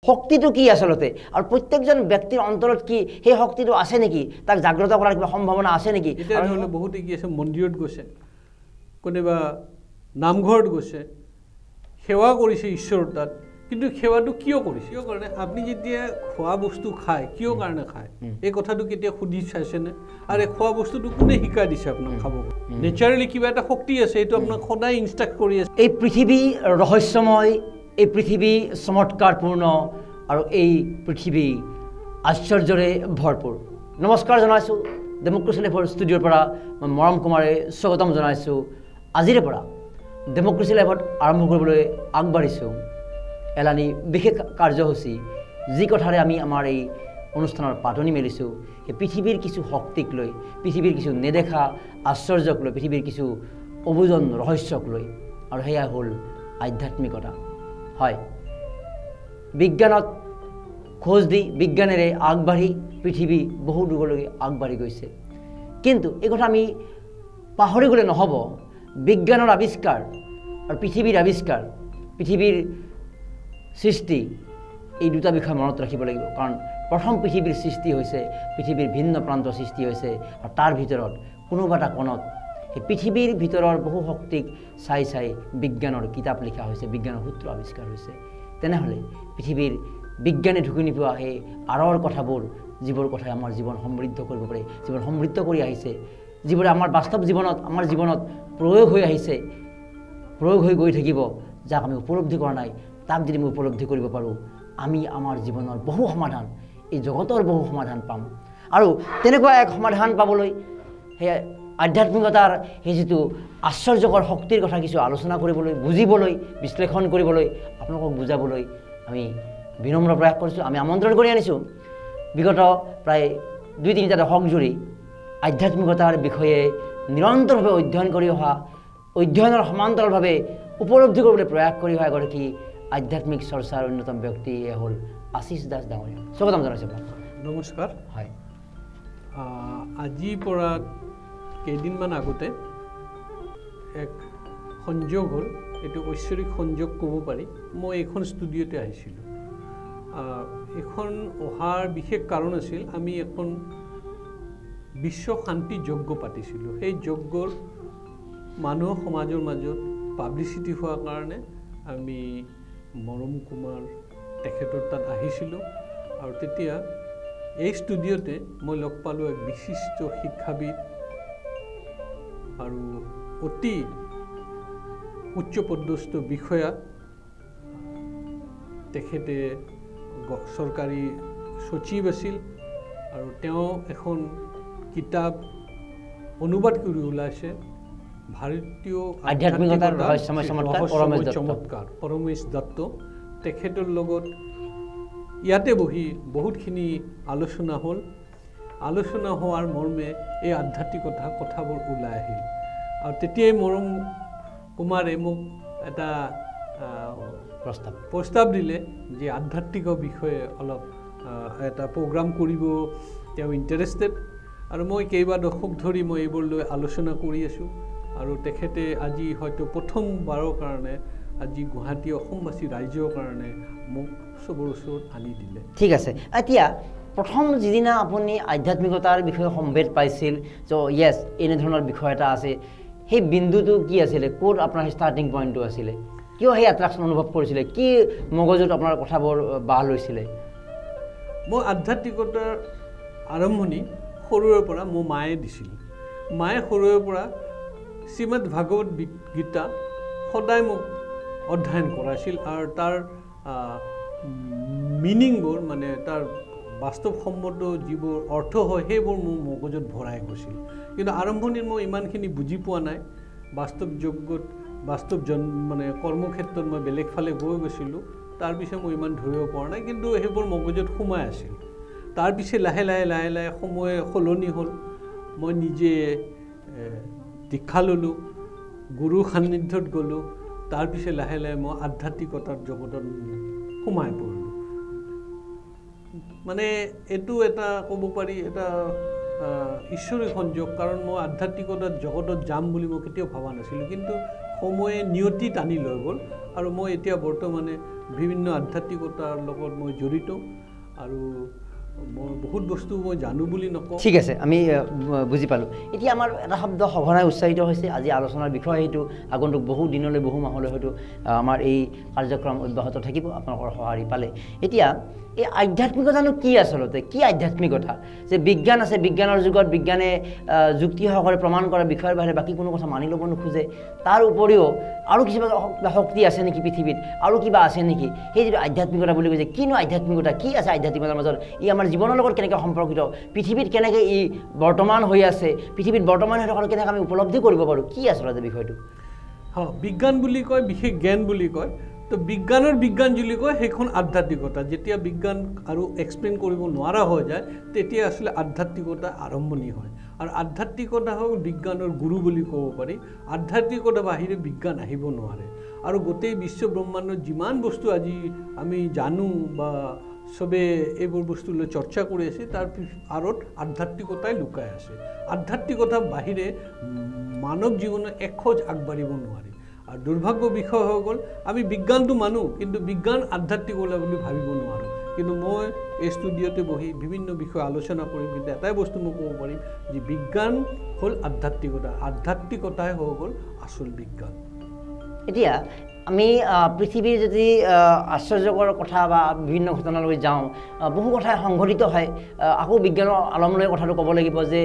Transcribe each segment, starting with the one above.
শক্তিটো কি আসলতে আৰু প্ৰত্যেকজন ব্যক্তিৰ অন্তৰত কি সেই শক্তিটো আছে নেকি তাক জাগ্ৰত কৰাৰ কিবা সম্ভাৱনা আছে নেকি এতিয়া হলে বহুতে কি আছে মন্দিৰত গৈছে কোনেবা নামঘৰত গৈছে সেৱা কৰিছে ঈশ্বৰৰ তাত কিন্তু সেৱাটো কিয় কৰিছে কিয় কাৰণে আপুনি যেতিয়া খোৱা বস্তু খায় কিয় কাৰণে খায় এই কথাটো কেতিয়া সুধি চাইছেনে আৰু এই খোৱা বস্তুটো কোনে শিকাই দিছে আপোনাক খাব নেচাৰেলি কিবা এটা শক্তি আছে এইটো আপোনাক সদায় ইনষ্ট্ৰাক্ট কৰি আছে এই পৃথিৱী ৰহস্যময় এই পৃথিৱী চমৎকাৰপূৰ্ণ আৰু এই পৃথিৱী আশ্চৰ্যৰে ভৰপূৰ নমস্কাৰ জনাইছোঁ ডেমক্ৰেচি লাইভৰ ষ্টুডিঅ'ৰ পৰা মই মৰম কুমাৰে স্বাগতম জনাইছোঁ আজিৰে পৰা ডেমক্ৰেচি লাইভত আৰম্ভ কৰিবলৈ আগবাঢ়িছোঁ এলানি বিশেষ কাৰ্যসূচী যি কথাৰে আমি আমাৰ এই অনুষ্ঠানৰ পাতনি মেলিছোঁ সেই পৃথিৱীৰ কিছু শক্তিক লৈ পৃথিৱীৰ কিছু নেদেখা আশ্চৰ্যক লৈ পৃথিৱীৰ কিছু অবুজন ৰহস্যক লৈ আৰু সেয়া হ'ল আধ্যাত্মিকতা হয় বিজ্ঞানত খোজ দি বিজ্ঞানেৰে আগবাঢ়ি পৃথিৱী বহু দূৰলৈ আগবাঢ়ি গৈছে কিন্তু এই কথা আমি পাহৰি গ'লে নহ'ব বিজ্ঞানৰ আৱিষ্কাৰ আৰু পৃথিৱীৰ আৱিষ্কাৰ পৃথিৱীৰ সৃষ্টি এই দুটা বিষয় মনত ৰাখিব লাগিব কাৰণ প্ৰথম পৃথিৱীৰ সৃষ্টি হৈছে পৃথিৱীৰ ভিন্ন প্ৰান্তৰ সৃষ্টি হৈছে আৰু তাৰ ভিতৰত কোনোবা এটা কোণত সেই পৃথিৱীৰ ভিতৰৰ বহু শক্তিক চাই চাই বিজ্ঞানৰ কিতাপ লিখা হৈছে বিজ্ঞানৰ সূত্ৰ আৱিষ্কাৰ হৈছে তেনেহ'লে পৃথিৱীৰ বিজ্ঞানে ঢুকি নোপোৱা সেই আঁৰৰ কথাবোৰ যিবোৰ কথাই আমাৰ জীৱন সমৃদ্ধ কৰিব পাৰে জীৱন সমৃদ্ধ কৰি আহিছে যিবোৰে আমাৰ বাস্তৱ জীৱনত আমাৰ জীৱনত প্ৰয়োগ হৈ আহিছে প্ৰয়োগ হৈ গৈ থাকিব যাক আমি উপলব্ধি কৰা নাই তাক যদি আমি উপলব্ধি কৰিব পাৰোঁ আমি আমাৰ জীৱনৰ বহু সমাধান এই জগতৰ বহু সমাধান পাম আৰু তেনেকুৱা এক সমাধান পাবলৈ সেই আধ্যাত্মিকতাৰ সেই যিটো আশ্চৰ্যকৰ শক্তিৰ কথা কিছু আলোচনা কৰিবলৈ বুজিবলৈ বিশ্লেষণ কৰিবলৈ আপোনালোকক বুজাবলৈ আমি বিনম্ৰ প্ৰয়াস কৰিছোঁ আমি আমন্ত্ৰণ কৰি আনিছোঁ বিগত প্ৰায় ২-৩টা দশক জুৰি আধ্যাত্মিকতাৰ বিষয়ে নিৰন্তৰভাৱে অধ্যয়ন কৰি অহা অধ্যয়নৰ সমান্তৰালভাৱে উপলব্ধি কৰিবলৈ প্ৰয়াস কৰি অহা এগৰাকী আধ্যাত্মিক চৰ্চাৰ অন্যতম ব্যক্তি হ'ল আশীষ দাস ডাঙৰীয়া স্বাগতম জনাইছোঁ আপোনাক নমস্কাৰ হয় আজিৰ পৰা কেইদিনমান আগতে এক সংযোগ হ'ল এইটো ঐশ্বৰিক সংযোগ ক'ব পাৰি মই এইখন ষ্টুডিঅ'তে আহিছিলোঁ এইখন অহাৰ বিশেষ কাৰণ আছিল আমি এখন বিশ্ব শান্তি যজ্ঞ পাতিছিলোঁ সেই যজ্ঞৰ মানুহ সমাজৰ মাজত পাব্লিচিটি হোৱাৰ কাৰণে আমি মৰম কুমাৰ তেখেতৰ তাত আহিছিলোঁ আৰু তেতিয়া এই ষ্টুডিঅ'তে মই লগ পালোঁ এক বিশিষ্ট শিক্ষাবিদ আৰু অতি উচ্চ পদস্থ বিষয়া তেখেতে চৰকাৰী সচিব আছিল আৰু তেওঁ এখন কিতাপ অনুবাদ কৰি ওলাইছে ভাৰতীয় আধ্যাত্মিকতাৰ ৰহস্যময় চমৎকাৰ পৰমেশ দত্ত তেখেতৰ লগত ইয়াতে বহি বহুতখিনি আলোচনা হ'ল আলোচনা হোৱাৰ মৰ্মে এই আধ্যাত্মিকতা কথাবোৰ ওলাই আহিল আৰু তেতিয়াই মৰম কুমাৰে মোক এটা প্ৰস্তাৱ দিলে যে আধ্যাত্মিকৰ বিষয়ে অলপ এটা প্ৰগ্ৰাম কৰিব তেওঁ ইণ্টাৰেষ্টেড আৰু মই কেইবা দশক ধৰি মই এইবোৰ লৈ আলোচনা কৰি আছোঁ আৰু তেখেতে আজি হয়তো প্ৰথমবাৰৰ কাৰণে আজি গুৱাহাটী অসমবাসী ৰাইজৰ কাৰণে মোক চবৰ ওচৰত আনি দিলে ঠিক আছে এতিয়া প্ৰথম যিদিনা আপুনি আধ্যাত্মিকতাৰ বিষয়ে সম্ভেদ পাইছিল যে য়েছ এনেধৰণৰ বিষয় এটা আছে সেই বিন্দুটো কি আছিলে ক'ত আপোনাৰ ষ্টাৰ্টিং পইণ্টটো আছিলে কিয় সেই এট্ৰাকশ্যন অনুভৱ কৰিছিলে কি মগজুত আপোনাৰ কথাবোৰ বাহ লৈছিলে মই আধ্যাত্মিকতাৰ আৰম্ভণি সৰুৰে পৰা মোৰ মায়ে দিছিল মায়ে সৰুৰে পৰা শ্ৰীমদ ভাগৱত গীতা সদায় মোক অধ্যয়ন কৰাইছিল আৰু তাৰ মিনিংবোৰ মানে তাৰ বাস্তৱসন্মত যিবোৰ অৰ্থ হয় সেইবোৰ মোৰ মগজুত ভৰাই গৈছিল কিন্তু আৰম্ভণিত মই ইমানখিনি বুজি পোৱা নাই বাস্তৱ যজ্ঞত বাস্তৱ মানে কৰ্মক্ষেত্ৰত মই বেলেগ ফালে গৈ গৈছিলোঁ তাৰপিছত মই ইমান ধৰিব পৰা নাই কিন্তু সেইবোৰ মগজুত সোমাই আছিল তাৰপিছত লাহে লাহে লাহে লাহে সময় সলনি হ'ল মই নিজে দীক্ষা ল'লোঁ গুৰু সান্নিধ্যত গ'লোঁ তাৰপিছত লাহে লাহে মই আধ্যাত্মিকতাৰ জগতত সোমাই পৰিলোঁ মানে এইটো এটা ক'ব পাৰি এটা ঈশ্বৰিক সংযোগ কাৰণ মই আধ্যাত্মিকতাৰ জগতত যাম বুলি মই কেতিয়াও ভবা নাছিলোঁ কিন্তু সময়ে নিয়তি টানি লৈ গ'ল আৰু মই এতিয়া বৰ্তমানে বিভিন্ন আধ্যাত্মিকতাৰ লগত মই জড়িত আৰু মই বহুত বস্তু মই জানো বুলি নকওঁ। ঠিক আছে, আমি বুজি পালোঁ। এতিয়া আমাৰ এটা শব্দ সঘনাই উচ্চাৰিত হৈছে, আজি আলোচনাৰ বিষয় সেইটো আগন্তুক বহু দিনলৈ বহু মাহলৈ হয়তো আমাৰ এই কাৰ্যক্ৰম অব্যাহত থাকিব আপোনালোকৰ সঁহাৰি পালে। এতিয়া এই আধ্যাত্মিকতানো কি আচলতে, কি আধ্যাত্মিকতা? যে বিজ্ঞান আছে, বিজ্ঞানৰ যুগত বিজ্ঞানে যুক্তি সহকাৰে প্ৰমাণ কৰা বিষয়ৰ বাহিৰে বাকী কোনো কথা মানি ল'ব নোখোজে। তাৰ উপৰিও আৰু কিছুমান শক্তি আছে নেকি পৃথিৱীত, আৰু কিবা আছে নেকি? সেই যিটো আধ্যাত্মিকতা বুলি কৈছে, কিনো আধ্যাত্মিকতা, কি আছে আধ্যাত্মিকতাৰ মাজত? ই আমাৰ জীৱনৰ লগত কেনেকৈ সম্পৰ্কিত, পৃথিৱীত কেনেকৈ ই বৰ্তমান হৈ আছে, পৃথিৱীত বৰ্তমান হৈ থকাটো কেনেকৈ আমি উপলব্ধি কৰিব পাৰোঁ, কি আচলতে বিষয়টো? বিজ্ঞান বুলি কয়, বিশেষ জ্ঞান বুলি কয়। তো বিজ্ঞানৰ বিজ্ঞান যদি কয় সেইখন আধ্যাত্মিকতা। যেতিয়া বিজ্ঞান আৰু এক্সপ্লেইন কৰিব নোৱাৰা হৈ যায় তেতিয়া আসলে আধ্যাত্মিকতা আৰম্ভণি হয়। আৰু আধ্যাত্মিকতা হ'ল বিজ্ঞানৰ গুৰু বুলি ক'ব পাৰি। আধ্যাত্মিকতা বাহিৰে বিজ্ঞান আহিব নোৱাৰে। আৰু গোটেই বিশ্ব ব্ৰহ্মাণ্ডৰ যিমান বস্তু আজি আমি জানো বা চবে এইবোৰ বস্তু লৈ চৰ্চা কৰি আছে, তাৰ আঁৰত আধ্যাত্মিকতাই লুকাই আছে। আধ্যাত্মিকতাৰ বাহিৰে মানৱ জীৱনত এখোজ আগবাঢ়িব নোৱাৰে। আৰু দুৰ্ভাগ্য বিষয় হৈ গ'ল, আমি বিজ্ঞানটো মানো কিন্তু বিজ্ঞান আধ্যাত্মিকতা বুলি ভাবিব নোৱাৰোঁ। কিন্তু মই এই ষ্টুডিঅ'তে বহি বিভিন্ন বিষয় আলোচনা কৰিম, কিন্তু এটাই বস্তু মই ক'ব পাৰিম যে বিজ্ঞান হ'ল আধ্যাত্মিকতা, আধ্যাত্মিকতাই হৈ গ'ল আচল বিজ্ঞান। এতিয়া আমি পৃথিৱীৰ যদি আশ্চৰ্যকৰ কথা বা বিভিন্ন ঘটনালৈ যাওঁ, বহু কথাই সংঘটিত হয়। আকৌ বিজ্ঞানৰ আলমলৈ কথাটো ক'ব লাগিব যে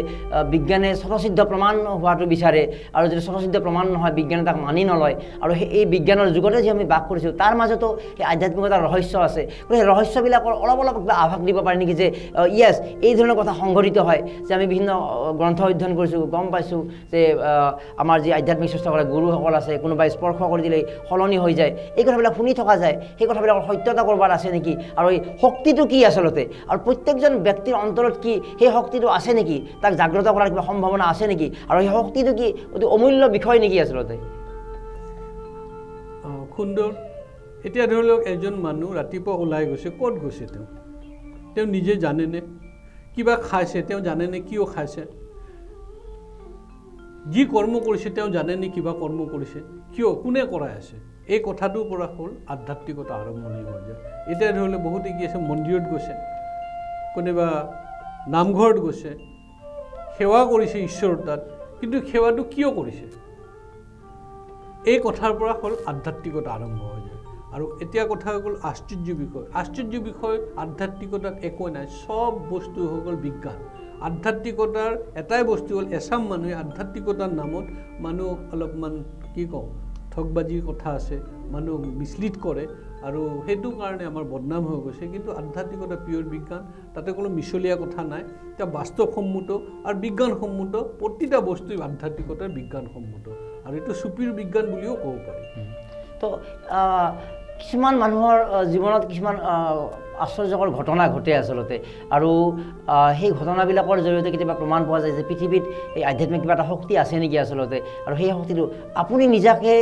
বিজ্ঞানে স্বতঃসিদ্ধ প্ৰমাণ হোৱাটো বিচাৰে, আৰু যদি স্বতঃসিদ্ধ প্ৰমাণ নহয় বিজ্ঞানে তাক মানি নলয়। আৰু এই বিজ্ঞানৰ যুগতে যে আমি বাস কৰিছোঁ তাৰ মাজতো সেই আধ্যাত্মিকতাৰ ৰহস্য আছে। গতিকে সেই ৰহস্যবিলাকৰ অলপ অলপ কিবা আভাস দিব পাৰে নেকি যে য়েছ এই ধৰণৰ কথা সংঘটিত হয়? যে আমি বিভিন্ন গ্ৰন্থ অধ্যয়ন কৰিছোঁ, গম পাইছোঁ যে আমাৰ যি আধ্যাত্মিক চেষ্টা কৰা গুৰুসকল আছে, কোনোবাই স্পৰ্শ কৰি দিলেই সলনি হৈ যায়, এই কথাবিলাক শুনি থকা যায়। সেই কথাবিলাকৰ সত্যতা কৰবাত আছে নেকি? আৰু এই শক্তিটো কি আচলতে? আৰু প্ৰত্যেকজন ব্যক্তিৰ অন্তৰত কি সেই শক্তিটো আছে নেকি? তাক জাগ্ৰত কৰাৰ কিবা সম্ভাৱনা আছে নেকি? আৰু সেই শক্তিটো কি অতি অমূল্য বিষয় নেকি আচলতে? সুন্দৰ। এতিয়া ধৰি লওক এজন মানুহ ৰাতিপুৱা ওলাই গৈছে, ক'ত গৈছে তেওঁ নিজে জানেনে? কিবা খাইছে তেওঁ জানেনে কিয় খাইছে? যি কৰ্ম কৰিছে তেওঁ জানেনে কিবা কৰ্ম কৰিছে? কিয়, কোনে কৰাই আছে? এই কথাটোৰ পৰা হ'ল আধ্যাত্মিকতা আৰম্ভণি হৈ যায়। এতিয়া ধৰি লওক বহুতে কি আছে, মন্দিৰত গৈছে, কোনোবা নামঘৰত গৈছে, সেৱা কৰিছে ঈশ্বৰৰ তাত, কিন্তু সেৱাটো কিয় কৰিছে? এই কথাৰ পৰা হ'ল আধ্যাত্মিকতা আৰম্ভ হৈ যায়। আৰু এতিয়া কথা হৈ গ'ল আশ্চৰ্য বিষয়। আশ্চৰ্য বিষয় আধ্যাত্মিকতাত একো নাই, চব বস্তু হৈ গ'ল বিজ্ঞান। আধ্যাত্মিকতাৰ এটাই বস্তু হ'ল এচাম মানুহে আধ্যাত্মিকতাৰ নামত মানুহক অলপমান কি কওঁ ঠগবাজিৰ কথা আছে, মানুহ মিছলিড কৰে, আৰু সেইটো কাৰণে আমাৰ বদনাম হৈ গৈছে। কিন্তু আধ্যাত্মিকতা পিয়ৰ বিজ্ঞান, তাতে কোনো মিছলীয়া কথা নাই, এটা বাস্তৱসন্মত আৰু বিজ্ঞানসন্মত। প্ৰতিটা বস্তুই আধ্যাত্মিকতাৰ বিজ্ঞানসন্মত, আৰু এইটো চুপিৰ বিজ্ঞান বুলিও ক'ব পাৰি। তো কিছুমান মানুহৰ জীৱনত কিছুমান আশ্চৰ্যকৰ ঘটনা ঘটে আচলতে, আৰু সেই ঘটনাবিলাকৰ জৰিয়তে কেতিয়াবা প্ৰমাণ পোৱা যায় যে পৃথিৱীত এই আধ্যাত্মিক কিবা এটা শক্তি আছে নেকি আচলতে। আৰু সেই শক্তিটো আপুনি নিজাকে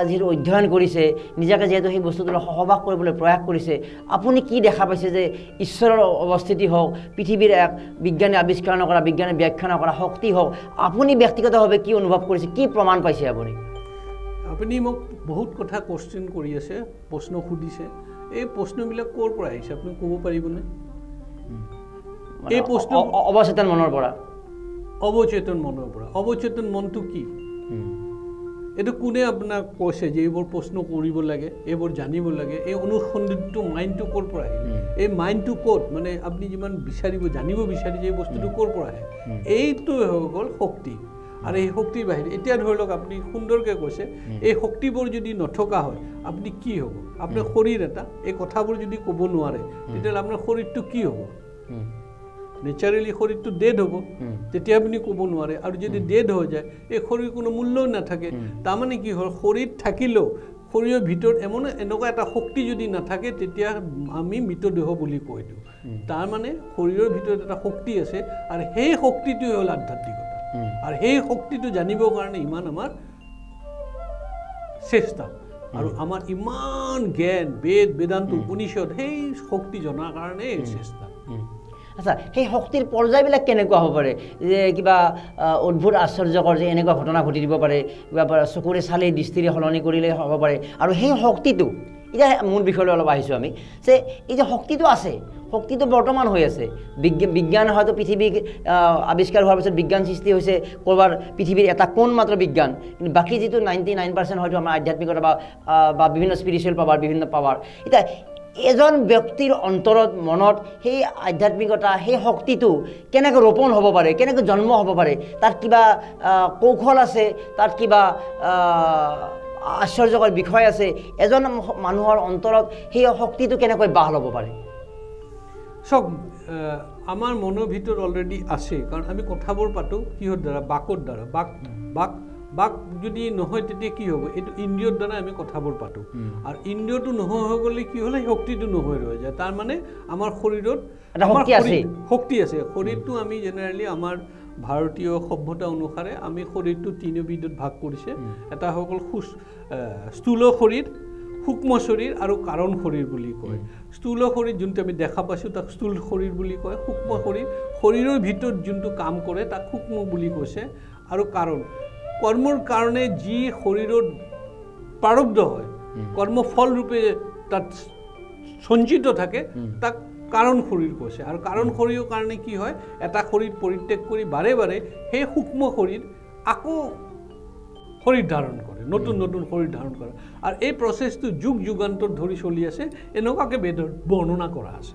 যিহেতু অধ্যয়ন কৰিছে, নিজাকে যিহেতু সেই বস্তুটোলৈ সহবাস কৰিবলৈ প্ৰয়াস কৰিছে, আপুনি কি দেখা পাইছে যে ঈশ্বৰৰ অৱস্থিতি হওক, পৃথিৱীৰ এক বিজ্ঞানে আৱিষ্কাৰ নকৰা, বিজ্ঞানে ব্যাখ্যা নকৰা শক্তি হওক, আপুনি ব্যক্তিগতভাৱে কি অনুভৱ কৰিছে, কি প্ৰমাণ পাইছে আপুনি? আপুনি মোক বহুত কথা কুৱেশ্যন কৰি আছে, প্ৰশ্ন সুধিছে। এই প্ৰশ্নবিলাক ক'ৰ পৰা আহিছে আপুনি ক'ব পাৰিবনে? এই প্ৰশ্ন অৱচেতন মনৰ পৰা। অৱচেতন মনৰ পৰা। অৱচেতন মনটো কি? এইটো কোনে আপোনাক কৈছে যে এইবোৰ প্ৰশ্ন কৰিব লাগে, এইবোৰ জানিব লাগে? এই অনুসন্ধিত মাইণ্ডটো ক'ৰ পৰা আহিল? এই মাইণ্ডটো ক'ত, মানে আপুনি যিমান বিচাৰিব, জানিব বিচাৰিছে এই বস্তুটো ক'ৰ পৰা আহে? এইটো হৈ গ'ল শক্তি। আৰু এই শক্তিৰ বাহিৰে এতিয়া ধৰি লওক আপুনি সুন্দৰকৈ কৈছে, এই শক্তিবোৰ যদি নথকা হয় আপুনি কি হ'ব? আপোনাৰ শৰীৰ এটা, এই কথাবোৰ যদি ক'ব নোৱাৰে তেতিয়াহ'লে আপোনাৰ শৰীৰটো কি হ'ব? নেচাৰেলি শৰীৰটো ডেড হ'ব, তেতিয়া আপুনি ক'ব নোৱাৰে। আৰু যদি ডেড হৈ যায় এই শৰীৰ কোনো মূল্যও নাথাকে। তাৰমানে কি হ'ল, শৰীৰ থাকিলেও শৰীৰৰ ভিতৰত এনেকুৱা এটা শক্তি যদি নাথাকে তেতিয়া আমি মৃতদেহ বুলি কৈ দিওঁ। তাৰমানে শৰীৰৰ ভিতৰত এটা শক্তি আছে, আৰু সেই শক্তিটোৱে হ'ল আধ্যাত্মিকতা। আৰু সেই শক্তিটো জানিবৰ কাৰণে ইমান আমাৰ চেষ্টা, আৰু আমাৰ ইমান জ্ঞান, বেদ বেদান্ত উপনিষদ, সেই শক্তি জনাৰ কাৰণে এই চেষ্টা। আচ্ছা সেই শক্তিৰ পৰ্যায়বিলাক কেনেকুৱা হ'ব পাৰে যে কিবা অদ্ভুত আশ্চৰ্যকৰ যে এনেকুৱা ঘটনা ঘটি দিব পাৰে কিবা চকুৰে চালে দৃষ্টিৰে সলনি কৰিলে হ'ব পাৰে আৰু সেই শক্তিটো এতিয়া মূল বিষয়লৈ অলপ আহিছোঁ আমি যে এই যে শক্তিটো আছে শক্তিটো বৰ্তমান হৈ আছে বিজ্ঞান হয়তো পৃথিৱী আৱিষ্কাৰ হোৱাৰ পিছত বিজ্ঞান সৃষ্টি হৈছে ক'ৰবাৰ পৃথিৱীৰ এটা কোণ মাত্ৰ বিজ্ঞান কিন্তু বাকী যিটো 99% হয়তো আমাৰ আধ্যাত্মিকতা বা বিভিন্ন স্পিৰিচুৱেল পাৱাৰ বিভিন্ন পাৱাৰ এতিয়া এজন ব্যক্তিৰ অন্তৰত মনত সেই আধ্যাত্মিকতা সেই শক্তিটো কেনেকৈ ৰোপণ হ'ব পাৰে কেনেকৈ জন্ম হ'ব পাৰে তাত কিবা কৌশল আছে তাত কিবা আশ্চৰ্যকৰ বিষয় আছে এজন মানুহৰ অন্তৰত সেই শক্তিটো কেনেকৈ বাহ ল'ব পাৰে সব আমাৰ মনৰ ভিতৰত অলৰেডি আছে কাৰণ আমি কথাবোৰ পাতো কিহৰ দ্বাৰা বাকৰ দ্বাৰা বাক যদি নহয় তেতিয়া কি হ'ব এইটো ইন্দ্ৰিয়ৰ দ্বাৰা আমি কথাবোৰ পাতো আৰু ইন্দ্ৰিয়টো নোহোৱা হৈ গ'লে কি হ'লে শক্তিটো নোহোৱা ৰৈ যায় তাৰ মানে আমাৰ শৰীৰত শক্তি আছে শৰীৰটো আমি জেনেৰেলি আমাৰ ভাৰতীয় সভ্যতা অনুসাৰে আমি শৰীৰটো তিনিবিধত ভাগ কৰিছে এটা হৈ গ'ল স্থূল শৰীৰ সূক্ষ্ম শৰীৰ আৰু কাৰণ শৰীৰ বুলি কয় স্থূল শৰীৰ যোনটো আমি দেখা পাইছোঁ তাক স্থূল শৰীৰ বুলি কয় সূক্ষ্ম শৰীৰৰ ভিতৰত যোনটো কাম কৰে তাক সূক্ষ্ম বুলি কৈছে আৰু কাৰণ কৰ্মৰ কাৰণে যি শৰীৰত প্ৰাৰব্ধ হয় কৰ্মফল ৰূপে তাত সঞ্চিত থাকে তাক কাৰণ শৰীৰ কৈছে আৰু কাৰণ শৰীৰৰ কাৰণে কি হয় এটা শৰীৰ পৰিত্যাগ কৰি বাৰে বাৰে সেই সূক্ষ্ম শৰীৰ আকৌ শৰীৰ ধাৰণ কৰে নতুন নতুন শৰীৰ ধাৰণ কৰে আৰু এই প্ৰচেছটো যুগ যুগান্তৰ ধৰি চলি আছে এনেকুৱাকৈ বেদত বৰ্ণনা কৰা আছে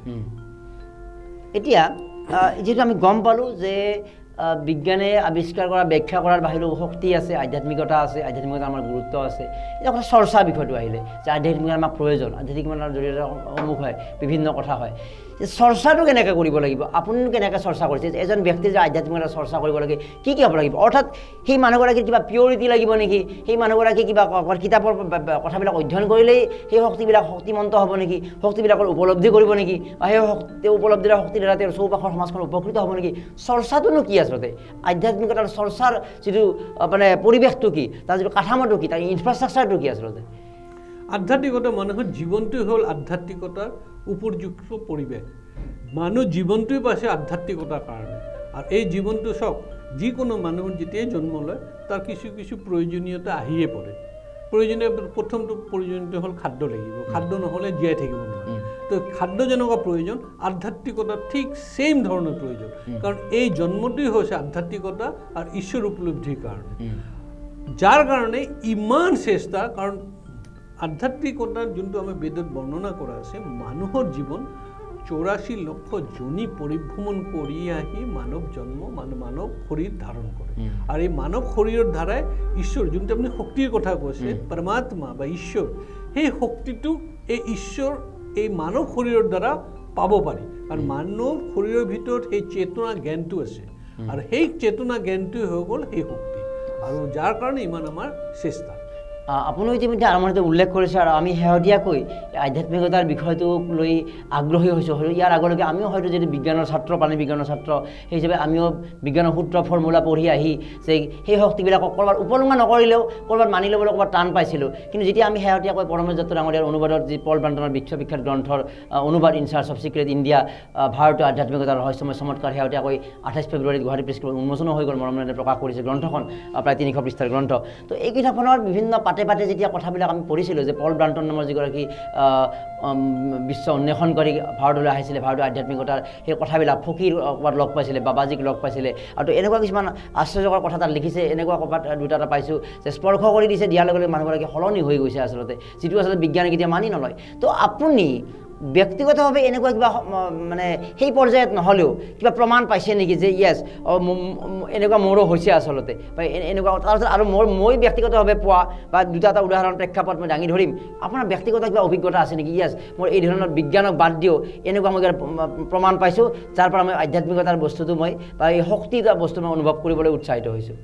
এতিয়া যেহেতু আমি গম পালোঁ যে বিজ্ঞানে আৱিষ্কাৰ কৰা ব্যাখ্যা কৰাৰ বাহিৰেও শক্তি আছে আধ্যাত্মিকতা আছে আধ্যাত্মিকতা আমাৰ গুৰুত্ব আছে এতিয়া কথা চৰ্চা বিষয়টো আহিলে যে আধ্যাত্মিকতা আমাক প্ৰয়োজন আধ্যাত্মিকতাৰ জৰিয়তে অমুক হয় বিভিন্ন কথা হয় চৰ্চাটো কেনেকৈ কৰিব লাগিব আপুনি কেনেকৈ চৰ্চা কৰিছে এজন ব্যক্তিয়ে যে আধ্যাত্মিকতা চৰ্চা কৰিব লাগে কি হ'ব লাগিব অৰ্থাৎ সেই মানুহগৰাকীৰ কিবা পিয়ৰিটি লাগিব নেকি সেই মানুহগৰাকী কিবা কিতাপৰ কথাবিলাক অধ্যয়ন কৰিলেই সেই শক্তিবিলাক শক্তিমন্ত হ'ব নেকি শক্তিবিলাকৰ উপলব্ধি কৰিব নেকি বা সেই উপলব্ধিৰ শক্তিৰ দ্বাৰা তেওঁৰ চৌপাশৰ সমাজখন উপকৃত হ'ব নেকি চৰ্চাটোনো কি আচলতে আধ্যাত্মিকতাৰ চৰ্চাৰ যিটো মানে পৰিৱেশটো কি তাৰ যিটো কাঠামোটো কি তাৰ ইনফ্ৰাষ্ট্ৰাকচাৰটো কি আচলতে আধ্যাত্মিকতা মানুহৰ জীৱনটোই হ'ল আধ্যাত্মিকতাৰ উপযুক্ত পৰিৱেশ মানুহ জীৱনটোই পাইছে আধ্যাত্মিকতাৰ কাৰণে আৰু এই জীৱনটো চাওক যিকোনো মানুহৰ যেতিয়াই জন্ম লয় তাৰ কিছু কিছু প্ৰয়োজনীয়তা আহিয়ে পৰে প্ৰথমটো প্ৰয়োজনীয়তা হ'ল খাদ্য লাগিব খাদ্য নহ'লে জীয়াই থাকিব নোৱাৰে তো খাদ্য যেনেকুৱা প্ৰয়োজন আধ্যাত্মিকতা ঠিক ছেইম ধৰণৰ প্ৰয়োজন কাৰণ এই জন্মটোই হৈছে আধ্যাত্মিকতা আৰু ঈশ্বৰ উপলব্ধিৰ কাৰণে যাৰ কাৰণে ইমান চেষ্টা কাৰণ আধ্যাত্মিকতাৰ যোনটো আমি বেদত বৰ্ণনা কৰা আছে মানুহৰ জীৱন 84 লক্ষ জনী পৰিভ্ৰমণ কৰি আহি মানৱ জন্ম মানৱ শৰীৰ ধাৰণ কৰে আৰু এই মানৱ শৰীৰৰ দ্বাৰাই ঈশ্বৰ যোনটো আপুনি শক্তিৰ কথা কৈছে পৰমাত্মা বা ঈশ্বৰ সেই শক্তিটো এই ঈশ্বৰ এই মানৱ শৰীৰৰ দ্বাৰা পাব পাৰি আৰু মানৱ শৰীৰৰ ভিতৰত সেই চেতনা জ্ঞানটো আছে আৰু সেই চেতনা জ্ঞানটোই হৈ গ'ল সেই শক্তি আৰু যাৰ কাৰণে ইমান আমাৰ চেষ্টা আপুনি ইতিমধ্যে আৰম্ভণিতে উল্লেখ কৰিছে আৰু আমি শেহতীয়াকৈ আধ্যাত্মিকতাৰ বিষয়টোক লৈ আগ্ৰহী হৈছোঁ ইয়াৰ আগলৈকে আমিও হয়তো যদি বিজ্ঞানৰ ছাত্ৰ প্ৰাণী বিজ্ঞানৰ ছাত্ৰ সেই হিচাপে আমিও বিজ্ঞানৰ সূত্ৰ ফৰ্মুলা পঢ়ি আহি যে সেই শক্তিবিলাকক ক'ৰবাত উপলংঘা নকৰিলেও ক'ৰবাত মানি ল'বলৈ ক'ৰবাত টান পাইছিলোঁ কিন্তু যেতিয়া আমি শেহতীয়াকৈ পৰমেশ্বৰ দত্ত ডাঙৰীয়াৰ অনুবাদত যি পল ব্ৰাণ্টনৰ বিশ্ববিখ্যাত গ্ৰন্থৰ অনুবাদ in search of secret India ভাৰতীয় আধ্যাত্মিকতাৰ ৰহস্যময় চমৎকাৰ শেহতীয়াকৈ 28 ফেব্ৰুৱাৰীত গুৱাহাটী প্ৰেছ ক্লাবত উন্মোচন হৈ গ'ল মৰমে প্ৰকাশ কৰিছে গ্ৰন্থখন প্ৰায় 300 পৃষ্ঠাৰ গ্ৰন্থ তো এই কিতাপখনৰ বিভিন্ন পাতে যেতিয়া কথাবিলাক আমি পঢ়িছিলোঁ যে পল ব্ৰাণ্টন নামৰ যিগৰাকী বিশ্ব অন্বেষণকাৰী ভাৰতলৈ আহিছিলে ভাৰতীয় আধ্যাত্মিকতাৰ সেই কথাবিলাক ফকীৰ ক'ৰবাত লগ পাইছিলে বাবাজীক লগ পাইছিলে আৰু এনেকুৱা কিছুমান আশ্চৰ্যকৰ কথা তাত লিখিছে এনেকুৱা ক'ৰবাত দুটা এটা পাইছোঁ যে স্পৰ্শ কৰি দিছে দিয়াৰ লগে লগে মানুহগৰাকী সলনি হৈ গৈছে আচলতে যিটো আচলতে বিজ্ঞানে কেতিয়া মানি নলয় তো আপুনি ব্যক্তিগতভাৱে এনেকুৱা কিবা মানে সেই পৰ্যায়ত নহ'লেও কিবা প্ৰমাণ পাইছে নেকি যে য়েছ এনেকুৱা মোৰো হৈছে আচলতে বা এনেকুৱা তাৰপিছত আৰু মই ব্যক্তিগতভাৱে পোৱা বা দুটা এটা উদাহৰণ প্ৰেক্ষাপট মই দাঙি ধৰিম আপোনাৰ ব্যক্তিগত কিবা অভিজ্ঞতা আছে নেকি য়েছ মোৰ এই ধৰণৰ বিজ্ঞানক বাদ দিও এনেকুৱা মই প্ৰমাণ পাইছোঁ যাৰ পৰা মই আধ্যাত্মিকতাৰ বস্তুটো মই বা এই শক্তিৰ বস্তু মই অনুভৱ কৰিবলৈ উৎসাহিত হৈছোঁ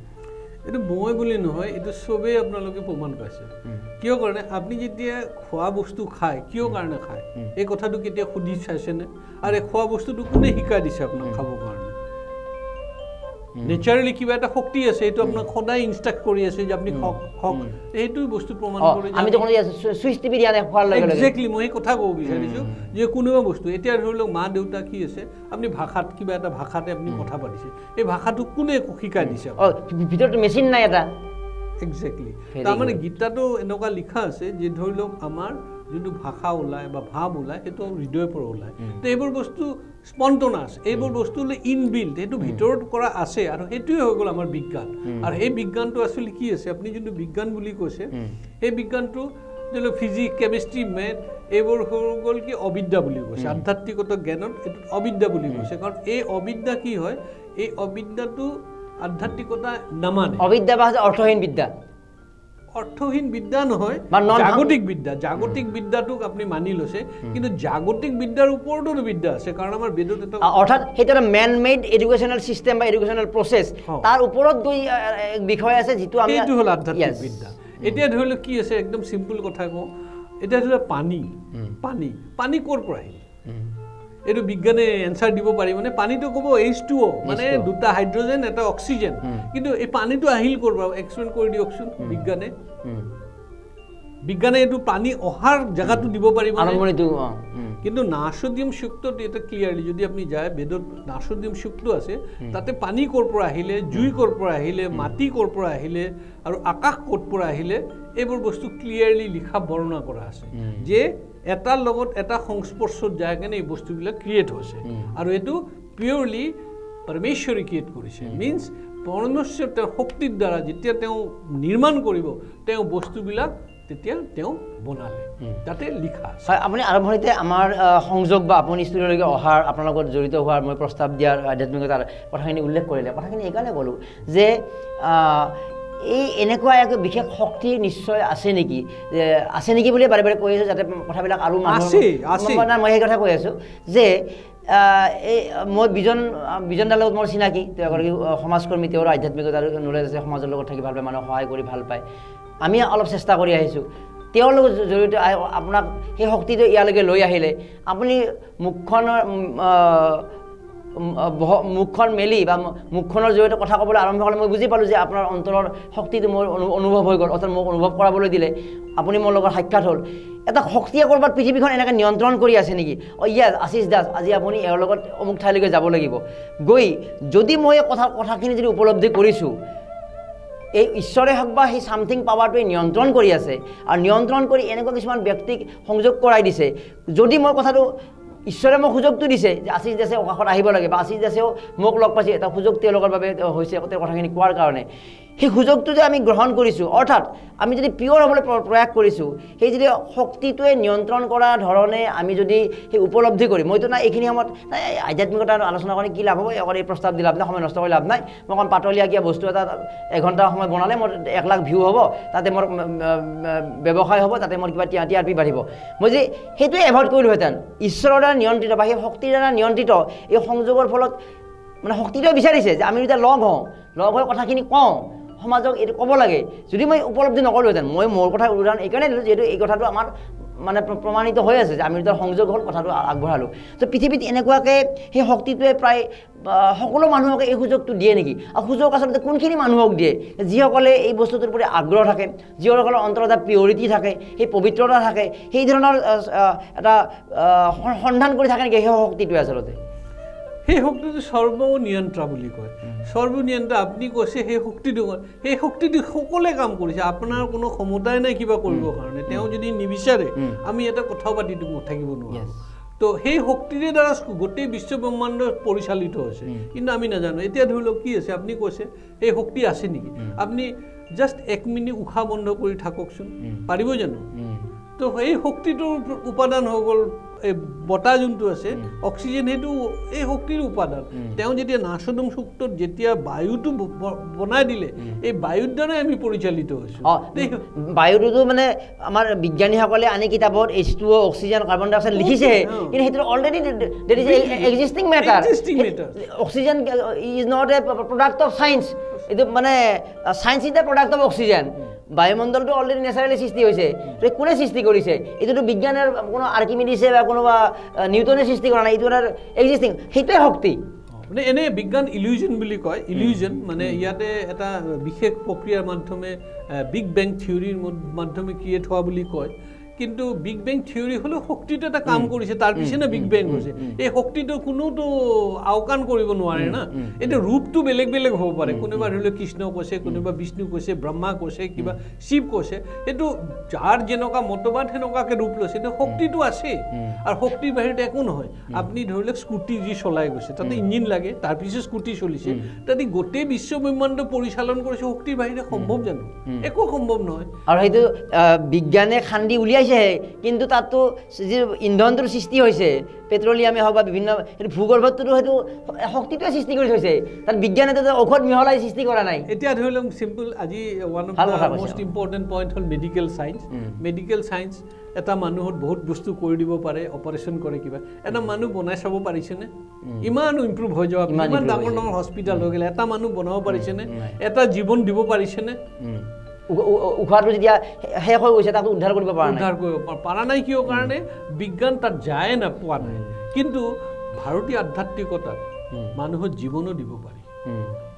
এইটো মই বুলি নহয় এইটো চবেই আপোনালোকে প্ৰমাণ পাইছে কিয় কাৰণে আপুনি যেতিয়া খোৱা বস্তু খায় কিয় কাৰণে খায় এই কথাটো কেতিয়া সুধি চাইছেনে আৰু এই খোৱা বস্তুটো কোনে শিকাই দিছে আপোনাক খাবৰ কাৰণে নেচাৰেলি কিবা এটা শক্তি আছে এইটো আপোনাক সদায় ইনষ্ট্ৰাক্ট কৰি আছে যে আপুনি খক খক এইটো বস্তু প্ৰমাণ কৰে আমি যখন সুইচ টিপি দিয়া খোৱাৰ লগে লগে এক্সাক্টলি মই কথা ক'ব বিচাৰিছোঁ যে কোনোবা বস্তু এতিয়া ধৰি লওক মা দেউতা কি আছে আপুনি ভাষাত কিবা এটা ভাষাতে আপুনি কথা পাতিছে এই ভাষাটো কোনে শিকাই দিছে ভিতৰত মেচিন নাই এটা এক্সাক্টলি তাৰমানে গীতাটো এনেকুৱা লিখা আছে যে ধৰি লওক আমাৰ যোনটো ভাষা ওলায় বা ভাৱ ওলায় সেইটো হৃদয়ৰ পৰা ওলায় তো এইবোৰ বস্তু স্পণ্টনাছ এইবোৰ বস্তু ইনবিল্ট সেইটো ভিতৰত কৰা আছে আৰু সেইটোৱে হৈ গ'ল আমাৰ বিজ্ঞান আৰু সেই বিজ্ঞানটো আচলতে কি আছে আপুনি যোনটো বিজ্ঞান বুলি কৈছে সেই বিজ্ঞানটো ধৰি লওক ফিজিক্স কেমিষ্ট্ৰি মেথ এইবোৰ হৈ গ'ল কি অবিদ্যা বুলি কৈছে আধ্যাত্মিকত জ্ঞানত এইটো অবিদ্যা বুলি কৈছে কাৰণ এই অবিদ্যা কি হয় এই অবিদ্যাটো আধ্যাত্মিকতা নামানে অবিদ্যা বা অৰ্থহীন বিদ্যা অৰ্থহীন বিদ্যা নহয় জাগতিক বিদ্যাটোক আপুনি মানি লৈছে কিন্তু জাগতিক বিদ্যাৰ ওপৰতো বিদ্যা আছে কাৰণ আমাৰ বেদত এটা অৰ্থাৎ সেইটো এটা মেন মেড এডুকেশ্যনেল চিষ্টেম বা এডুকেশ্যনেল প্ৰচেছ তাৰ ওপৰত গৈ বিষয় আছে যিটো আমি এইটো হ'ল আধ্যাত্মিক বিদ্যা এতিয়া ধৰি লওক কি আছে একদম চিম্পল কথা কওঁ এতিয়া ধৰি লওক পানী ক'ৰ পৰা আহিল এইটো বিজ্ঞানে এনচাৰ দিব পাৰিবনে পানীটো ক'ব H2O মানে দুটা হাইড্ৰজেন এটা অক্সিজেন কিন্তু এই পানীটো আহিল ক'ৰ পৰা এক্সপ্লেইন কৰি দিয়কচোন বিজ্ঞানে এইটো পানী অহাৰ জেগাটো দিব পাৰিব কিন্তু নাশোডিয়াম শুক্তটো এটা ক্লিয়াৰলি যদি আপুনি যায় বেদত নাশোডিয়াম শুক্ত আছে তাতে পানী ক'ৰ পৰা আহিলে জুই ক'ৰ পৰা আহিলে মাটি ক'ৰ পৰা আহিলে আৰু আকাশ ক'ৰ পৰা আহিলে এইবোৰ বস্তু ক্লিয়াৰলি লিখা বৰ্ণনা কৰা আছে যে এটাৰ লগত এটা সংস্পৰ্শত যায় কেনে এই বস্তুবিলাক ক্ৰিয়েট হৈছে আৰু এইটো পিয়ৰলি পৰমেশ্বৰে ক্ৰিয়েট কৰিছে মিনছ পৰমেশ্বৰ তেওঁৰ শক্তিৰ দ্বাৰা যেতিয়া তেওঁ নিৰ্মাণ কৰিব তেওঁ বস্তুবিলাক তেতিয়া তেওঁ বনালে তাতে লিখা আছে হয় আপুনি আৰম্ভণিতে আমাৰ সংযোগ বা আপুনি ষ্টুডিঅ'লৈকে অহাৰ আপোনাৰ লগত জড়িত হোৱাৰ মই প্ৰস্তাৱ দিয়াৰ আধ্যাত্মিকতাৰ কথাখিনি উল্লেখ কৰিলে কথাখিনি এইকাৰণে ক'লোঁ যে এই এনেকুৱা এক বিশেষ শক্তি নিশ্চয় আছে নেকি বুলিয়ে বাৰে বাৰে কৈ আছোঁ যাতে কথাবিলাক আৰু মই সেই কথা কৈ আছোঁ যে এই মই বিজনদাৰ লগত মোৰ চিনাকি তেওঁ এগৰাকী সমাজকৰ্মী তেওঁৰ আধ্যাত্মিকতাৰ নলেজ আছে সমাজৰ লগত থাকি ভাল পায় মানুহক সহায় কৰি ভাল পায় আমি অলপ চেষ্টা কৰি আহিছোঁ তেওঁৰ লগত জড়িত আপোনাক সেই শক্তিটো ইয়ালৈকে লৈ আহিলে আপুনি মুখখন মেলি বা মুখখনৰ জৰিয়তে কথা ক'বলৈ আৰম্ভ কৰিলে মই বুজি পালোঁ যে আপোনাৰ অন্তৰৰ শক্তিটো মোৰ অনুভৱ হৈ গ'ল অৰ্থাৎ মোক অনুভৱ কৰাবলৈ দিলে আপুনি মোৰ লগত সাক্ষাৎ হ'ল এটা শক্তিয়ে ক'ৰবাত পৃথিৱীখন এনেকৈ নিয়ন্ত্ৰণ কৰি আছে নেকি ইয়াত আশীষ দাস আজি আপুনি এওঁৰ লগত অমুক ঠাইলৈকে যাব লাগিব গৈ যদি মই কথাখিনি যদি উপলব্ধি কৰিছোঁ এই ঈশ্বৰে হওক বা সেই ছামথিং পাৱাৰটোৱে নিয়ন্ত্ৰণ কৰি আছে আৰু নিয়ন্ত্ৰণ কৰি এনেকুৱা কিছুমান ব্যক্তিক সংযোগ কৰাই দিছে যদি মই কথাটো ঈশ্বৰে মোক সুযোগটো দিছে যে আশীষ দাসে কাষত আহিব লাগে বা আশীষ দাসেও মোক লগ পাইছে এটা সুযোগ তেওঁলোকৰ বাবে হৈছে তেওঁৰ কথাখিনি কোৱাৰ কাৰণে সেই সুযোগটো যে আমি গ্ৰহণ কৰিছোঁ অৰ্থাৎ আমি যদি পিয়ৰ হ'বলৈ প্ৰয়াস কৰিছোঁ সেই যদি শক্তিটোৱে নিয়ন্ত্ৰণ কৰা ধৰণে আমি যদি সেই উপলব্ধি কৰি মইতো না এইখিনি সময়ত আধ্যাত্মিকতা আলোচনা কৰি কি লাভ হ'ব অকল এই প্ৰস্তাৱ দি লাভ নাই সময় নষ্ট কৰি লাভ নাই মই অকণ পাতলীয়াকীয়া বস্তু এটা এঘণ্টা সময় বনালে মোৰ 1 লাখ ভিউ হ'ব তাতে মোৰ ব্যৱসায় হ'ব তাতে মোৰ কিবা TRP বাঢ়িব মই যে সেইটোৱে এভইড কৰিলোহেঁতেন ঈশ্বৰৰ দ্বাৰা নিয়ন্ত্ৰিত বা সেই শক্তিৰ দ্বাৰা নিয়ন্ত্ৰিত এই সংযোগৰ ফলত মানে শক্তিটোৱে বিচাৰিছে যে আমি যেতিয়া লগ হৈ কথাখিনি কওঁ সমাজক এইটো ক'ব লাগে যদি মই উপলব্ধি নকৰোঁহেঁতেন মই মোৰ কথা উদাহৰণ এইকাৰণে দিলোঁ যিহেতু এই কথাটো আমাৰ মানে প্ৰমাণিত হৈ আছে যে আমি যেতিয়া সংযোগ হ'ল কথাটো আগবঢ়ালোঁ তো পৃথিৱীত এনেকুৱাকৈ সেই শক্তিটোৱে প্ৰায় সকলো মানুহকে এই সুযোগটো দিয়ে নেকি আৰু সুযোগ আচলতে কোনখিনি মানুহক দিয়ে যিসকলে এই বস্তুটোৰ প্ৰতি আগ্ৰহ থাকে যিসকলৰ অন্তৰত এটা পিয়ৰিটি থাকে সেই পবিত্ৰতা থাকে সেই ধৰণৰ এটা সন্ধান কৰি থাকে নেকি সেই শক্তিটোৱে আচলতে সেই শক্তিটো সৰ্বনিয়ন্ত্ৰা বুলি কয় সৰ্বনিয়ন্ত্ৰা আপুনি কৈছে সেই শক্তিটো সকলোৱে কাম কৰিছে আপোনাৰ কোনো ক্ষমতাই নাই কিবা কৰিবৰ কাৰণে তেওঁ যদি নিবিচাৰে আমি এটা কথা পাতি থাকিব নোৱাৰোঁ তো সেই শক্তিৰে দ্বাৰা গোটেই বিশ্ব ব্ৰহ্মাণ্ড পৰিচালিত হৈছে কিন্তু আমি নাজানো এতিয়া ধৰি লওক কি আছে আপুনি কৈছে সেই শক্তি আছে নেকি আপুনি জাষ্ট 1 মিনিট উশাহ বন্ধ কৰি থাককচোন পাৰিব জানো তো সেই শক্তিটোৰ উপাদান হৈ গ'ল এই বতাহ যোনটো আছে অক্সিজেন সেইটো এই শক্তিৰ উপাদান তেওঁ যেতিয়া নাশোডিয়াম শুক্তত যেতিয়া বায়ুটো বনাই দিলে এই বায়ুৰ দ্বাৰাই আমি পৰিচালিত হৈছোঁ বায়ুটোতো মানে আমাৰ বিজ্ঞানীসকলে আনি কিতাপত H2O অক্সিজেন কাৰ্বন ডাই অক্সাইড লিখিছে কিন্তু সেইটো already that is existing matter oxygen is not a product of science এইটো মানে science is the product of oxygen বায়ুমণ্ডলটো অলৰেডি নেচাৰেলি সৃষ্টি হৈছে কোনে সৃষ্টি কৰিছে এইটোতো বিজ্ঞানৰ কোনো আৰ্কিমিডিছে বা কোনোবা নিউটনে সৃষ্টি কৰা নাই এইটো এক্সিষ্টিং সেইটোৱে শক্তি মানে এনে বিজ্ঞান ইলিউজন বুলি কয় ইলিউজন মানে ইয়াতে এটা বিশেষ প্ৰক্ৰিয়াৰ মাধ্যমে বিগ বেং থিওৰিৰ মাধ্যমে ক্ৰিয়েট হোৱা বুলি কয় কিন্তু বিগ বেং থিওৰি হলো শক্তিটো এটা কাম কৰিছে তাৰ পিছনে বিগ বেং হৈছে এই শক্তিটো কোনোটো আওকান কৰিব নোৱাৰে না এটা ৰূপটো বেলেগ বেলেগ হ'ব পাৰে কোনোবা হলে কৃষ্ণ কৈছে কোনোবা বিষ্ণু কৈছে ব্ৰহ্মা কৈছে কিবা শিৱ কৈছে এটো যাৰ জেনকা মতবাদ হেনকাকে ৰূপ লৈছে এটা শক্তিটো আছে আৰু শক্তিৰ বাহিৰত একো নহয় আপুনি ধৰিলে স্কুটি যি চলাই গৈছে তাতে ইঞ্জিন লাগে তাৰ পিছে স্কুটি চলিছে তাতে গোটেই বিশ্ব ব্ৰহ্মাণ্ড পৰিচালন কৰিছে শক্তিৰ বাহিৰে সম্ভৱ জানো একো সম্ভৱ নহয় আৰু হেতু বিজ্ঞানে খান্দি উলিয়াইছে কিন্তু তাতো যে ইন্ধনটোৰ সৃষ্টি হৈছে পেট্ৰলিয়ামে হওক বা বিভিন্ন ভূগৰ্ভতটো হেতু শক্তিটোৱে সৃষ্টি কৰি থৈছে তাত বিজ্ঞানে তো ঔষধ মিহলাই সৃষ্টি কৰা নাই এতিয়া ধৰি লওক সিম্পল আজি one of the most important point hall medical science এটা মানুহৰ বহুত বস্তু কৰি দিব পাৰে অপাৰেশ্যন কৰে কিবা এটা মানুহ বনাই চাব পাৰিছেনে ইমান ইম্প্ৰুভ হৈ যাব ইমান ডাঙৰ ডাঙৰ হস্পিটাল হৈ গ'লে এটা মানুহ বনাব পাৰিছেনে এটা জীৱন দিব পাৰিছেনে উখাটো যেতিয়া শেষ হৈ গৈছে তাক উদ্ধাৰ কৰিব পৰা নাই কিয় কাৰণে বিজ্ঞান তাত যায় না পোৱা নাই কিন্তু ভাৰতীয় আধ্যাত্মিকতাত মানুহৰ জীৱনো দিব পাৰি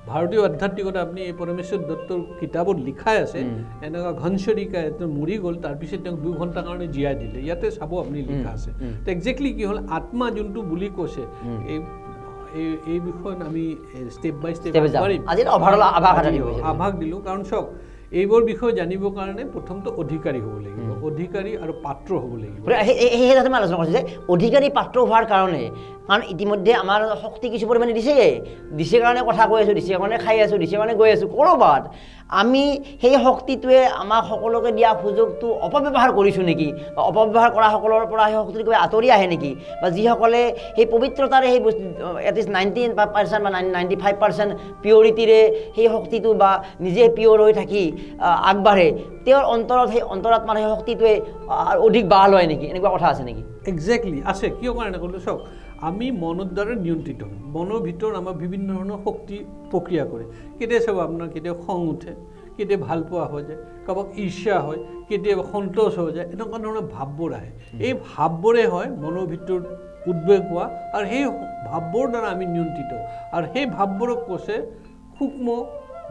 ভাৰতীয় আধ্যাত্মিকতা আপনি পৰমেশ্বৰ দত্তৰ কিতাপত লিখাই আছে এনেকা ঘনচৰিকা মৰি গ'ল তাৰপিছত তেওঁক 2 ঘণ্টাৰ কাৰণে জীয়াই দিলে ইয়াতে চাব আপুনি লিখা আছে তো এক্স্যাক্টলি কি হ'ল আত্মা যোনটো বুলি কৈছে এই বিষয়ত আমি স্টেপ বাই স্টেপ পাৰিম আজি আভাগ দিলো কাৰণ চাওক এইবোৰ বিষয় জানিবৰ কাৰণে প্ৰথমটো অধিকাৰী হ'ব লাগিব অধিকাৰী আৰু পাত্ৰ হ'ব লাগিব এই যাতে আলোচনা কৰিছে যে অধিকাৰী পাত্ৰ হোৱাৰ কাৰণে কাৰণ ইতিমধ্যে আমাৰ শক্তি কিছু পৰিমাণে দিছে কাৰণে কথা কৈ আছোঁ দিছে কাৰণে খাই আছোঁ দিছে কাৰণে গৈ আছোঁ ক'ৰবাত আমি সেই শক্তিটোৱে আমাক সকলোকে দিয়া সুযোগটো অপব্যৱহাৰ কৰিছোঁ নেকি বা অপব্যৱহাৰ কৰা সকলৰ পৰা সেই শক্তিটো কিবা আঁতৰি আহে নেকি বা যিসকলে সেই পবিত্ৰতাৰে সেই বস্তু এটলিষ্ট 90% বা 95% পিয়ৰিটিৰে সেই শক্তিটো বা নিজে পিয়ৰ হৈ থাকি আগবাঢ়ে তেওঁৰ অন্তৰত সেই অন্তৰাত্মাৰ সেই শক্তিটোৱে অধিক বাঢ় লয় নেকি এনেকুৱা কথা আছে নেকি এক্স্যাক্টলি আছে কিয় কাৰণে ক'লো চাওক আমি মনৰ দ্বাৰা নিয়ন্ত্ৰিত মনৰ ভিতৰত আমাৰ বিভিন্ন ধৰণৰ শক্তি প্ৰক্ৰিয়া কৰে কেতিয়া চাব আপোনাৰ কেতিয়া খং উঠে কেতিয়া ভাল পোৱা হৈ যায় কাৰোবাক ঈৰ্ষা হয় কেতিয়াবা সন্তোষ হৈ যায় এনেকুৱা ধৰণৰ ভাৱবোৰ আহে এই ভাৱবোৰে হয় মনৰ ভিতৰত উদ্বেগ হোৱা আৰু সেই ভাৱবোৰ দ্বাৰা আমি নিয়ন্ত্ৰিত আৰু সেই ভাৱবোৰক কৈছে সূক্ষ্ম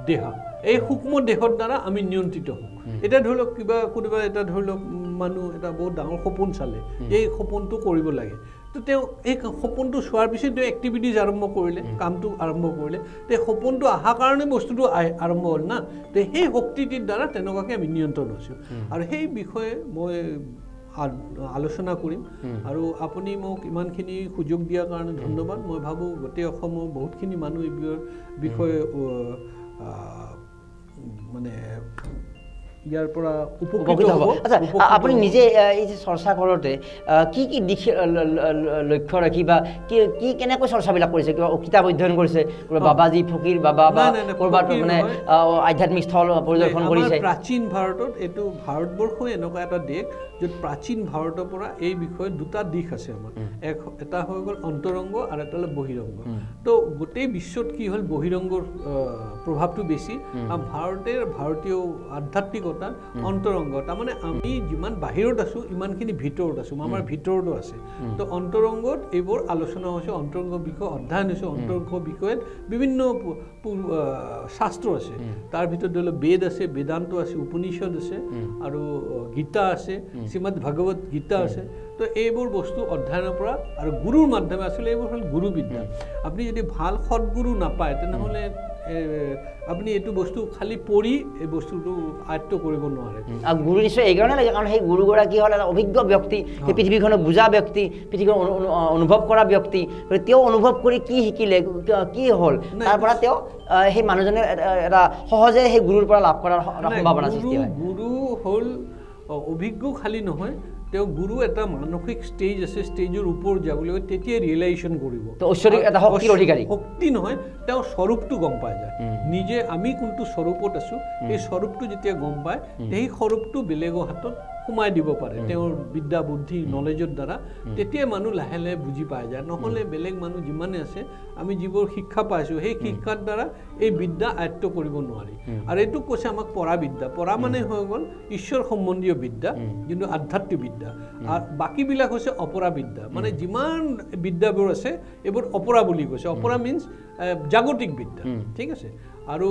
দেহ এই সূক্ষ্ম দেহৰ দ্বাৰা আমি নিয়ন্ত্ৰিত হওঁ এটা ধৰি লওক কোনোবা এটা ধৰি লওক মানুহ এটা বহুত ডাঙৰ সপোন চালে এই সপোনটো কৰিব লাগে তো তেওঁ এই সপোনটো চোৱাৰ পিছত তেওঁ এক্টিভিটিজ আৰম্ভ কৰিলে কামটো আৰম্ভ কৰিলে তে সপোনটো অহাৰ কাৰণে বস্তুটো আৰম্ভ হ'ল না তে সেই শক্তিটিৰ দ্বাৰা তেনেকুৱাকৈ আমি নিয়ন্ত্ৰণ হৈছোঁ আৰু সেই বিষয়ে মই আলোচনা কৰিম আৰু আপুনি মোক ইমানখিনি সুযোগ দিয়াৰ কাৰণে ধন্যবাদ মই ভাবোঁ গোটেই অসমৰ বহুতখিনি মানুহ এই বিষয়ে মানে ইয়াৰ পৰা উপকৃত হ'ব আচ্ছা আপুনি নিজে এই যে চৰ্চা কৰোঁতে কি কি দিশ লক্ষ্য ৰাখি বা কি কেনেকৈ চৰ্চাবিলাক কৰিছে কিবা কিতাপ অধ্যয়ন কৰিছে বাবাজী ফকীৰ বাবা বা ক'ৰবাত মানে আধ্যাত্মিক স্থল পৰিদৰ্শন কৰিছে প্ৰাচীন ভাৰতত এইটো ভাৰতবৰ্ষ এনেকুৱা এটা দেশ য'ত প্ৰাচীন ভাৰতৰ পৰা এই বিষয়ে দুটা দিশ আছে আমাৰ এটা হৈ গ'ল অন্তৰংগ আৰু এটা হ'ল বহিৰংগ তো গোটেই বিশ্বত কি হ'ল বহিৰংগৰ প্ৰভাৱটো বেছি আৰু ভাৰতীয় আধ্যাত্মিকতা অন্তৰংগ তাৰমানে আমি যিমান বাহিৰত আছোঁ ইমানখিনি ভিতৰত আছোঁ আমাৰ ভিতৰতো আছে তো অন্তৰংগত এইবোৰ আলোচনা হৈছে অন্তৰংগ বিষয় অধ্যয়ন হৈছে অন্তৰংগ বিষয়ত বিভিন্ন শাস্ত্ৰ আছে তাৰ ভিতৰত ধৰি লওক বেদ আছে বেদান্ত আছে উপনিষদ আছে আৰু গীতা আছে শ্ৰীমদ ভাগৱত গীতা আছে তো এইবোৰ বস্তু অধ্যয়নৰ পৰা আৰু গুৰুৰ মাধ্যমে আচলতে এইবোৰ হ'ল গুৰু বিদ্যা আপুনি যদি ভাল সৎগুৰু নাপায় তেনেহ'লে আপুনি এইটো বস্তু খালি পঢ়ি এই বস্তুটো আয়ত্ত কৰিব নোৱাৰে আৰু গুৰু নিশ্চয় এইকাৰণে লাগে কাৰণ সেই গুৰুগৰাকী হ'ল এটা অভিজ্ঞ ব্যক্তি সেই পৃথিৱীখনক বুজা ব্যক্তি পৃথিৱীখন অনুভৱ কৰা ব্যক্তি তেওঁ অনুভৱ কৰি কি শিকিলে কি হ'ল তাৰ পৰা তেওঁ সেই মানুহজনে এটা সহজে সেই গুৰুৰ পৰা লাভ কৰাৰ সম্ভাৱনা সৃষ্টি হয় গুৰু হ'ল অভিজ্ঞ খালি নহয় তেওঁ গুৰু এটা মানসিক ষ্টেজ আছে ষ্টেজৰ ওপৰত যাবলৈ তেতিয়া ৰিয়েলাইজেশ্যন কৰিব তো ঐশ্বৰিক এটা শক্তিৰ অধিকাৰী শক্তি নহয় তেওঁ স্বৰূপটো গম পাই যায় নিজে আমি কোনটো স্বৰূপত আছোঁ সেই স্বৰূপটো যেতিয়া গম পায় সেই স্বৰূপটো বেলেগৰ হাতত সোমাই দিব পাৰে তেওঁৰ বিদ্যা বুদ্ধি নলেজৰ দ্বাৰা তেতিয়া মানুহ লাহে লাহে বুজি পাই যায় নহ'লে বেলেগ মানুহ যিমানে আছে আমি যিবোৰ শিক্ষা পাইছোঁ সেই শিক্ষাৰ দ্বাৰা এই বিদ্যা আয়ত্ত কৰিব নোৱাৰি আৰু এইটো কৈছে আমাক পঢ়া বিদ্যা পঢ়া মানে হৈ গ'ল ঈশ্বৰ সম্বন্ধীয় বিদ্যা যোনটো আধ্যাত্মিক বিদ্যা আৰু বাকীবিলাক হৈছে অপৰা বিদ্যা মানে যিমান বিদ্যাবোৰ আছে এইবোৰ অপৰা বুলি কৈছে অপৰা মিনছ জাগতিক বিদ্যা ঠিক আছে আৰু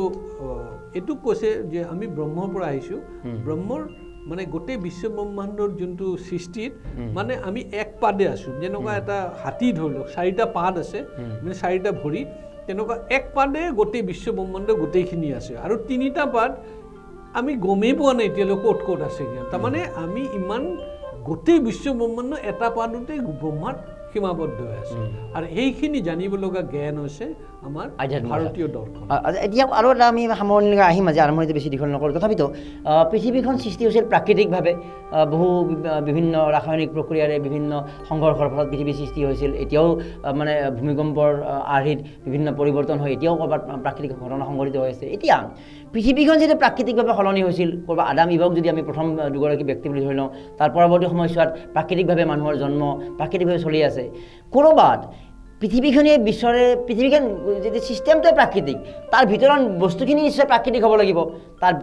এইটো কৈছে যে আমি ব্ৰহ্মৰ পৰা আহিছোঁ ব্ৰহ্মৰ মানে গোটেই বিশ্ব ব্ৰহ্মাণ্ডৰ যোনটো সৃষ্টিত মানে আমি এক পাদে আছোঁ যেনেকুৱা এটা হাতী ধৰি লওক 4টা পাদ আছে মানে 4টা ভৰি তেনেকুৱা এক পাদে গোটেই বিশ্ব ব্ৰহ্মাণ্ড গোটেইখিনি আছে আৰু 3টা পাদ আমি গমেই পোৱা নাই এতিয়ালৈ ক'ত ক'ত আছে তাৰমানে আমি ইমান গোটেই বিশ্ব ব্ৰহ্মাণ্ড এটা পাদতে ব্ৰহ্মাত সীমাবদ্ধ হৈ আছে আৰু এইখিনি জানিব লগা জ্ঞান হৈছে আমাৰ ভাৰতীয় দৰ্শন এতিয়া আৰু এটা আমি সামৰণি আহিম আজি আৰম্ভণিতে বেছি দীঘল নকৰোঁ তথাপিতো পৃথিৱীখন সৃষ্টি হৈছিল প্ৰাকৃতিকভাৱে বহু বিভিন্ন ৰাসায়নিক প্ৰক্ৰিয়াৰে বিভিন্ন সংঘৰ্ষৰ ফলত পৃথিৱীৰ সৃষ্টি হৈছিল এতিয়াও মানে ভূমিকম্পৰ আৰ্হিত বিভিন্ন পৰিৱৰ্তন হৈ এতিয়াও ক'ৰবাত প্ৰাকৃতিক ঘটনা সংঘটিত হৈ আছে এতিয়া পৃথিৱীখন যেতিয়া প্ৰাকৃতিকভাৱে সলনি হৈছিল ক'ৰবাত আদাম ইভক যদি আমি প্ৰথম দুগৰাকী ব্যক্তি বুলি ধৰি লওঁ তাৰ পৰৱৰ্তী সময়ছোৱাত প্ৰাকৃতিকভাৱে মানুহৰ জন্ম প্ৰাকৃতিকভাৱে চলি আছে ক'ৰবাত পৃথিৱীখনে বিশ্বৰে পৃথিৱীখন যদি ছিষ্টেমটোৱে প্ৰাকৃতিক তাৰ ভিতৰত বস্তুখিনি নিশ্চয় প্ৰাকৃতিক হ'ব লাগিব তাৰ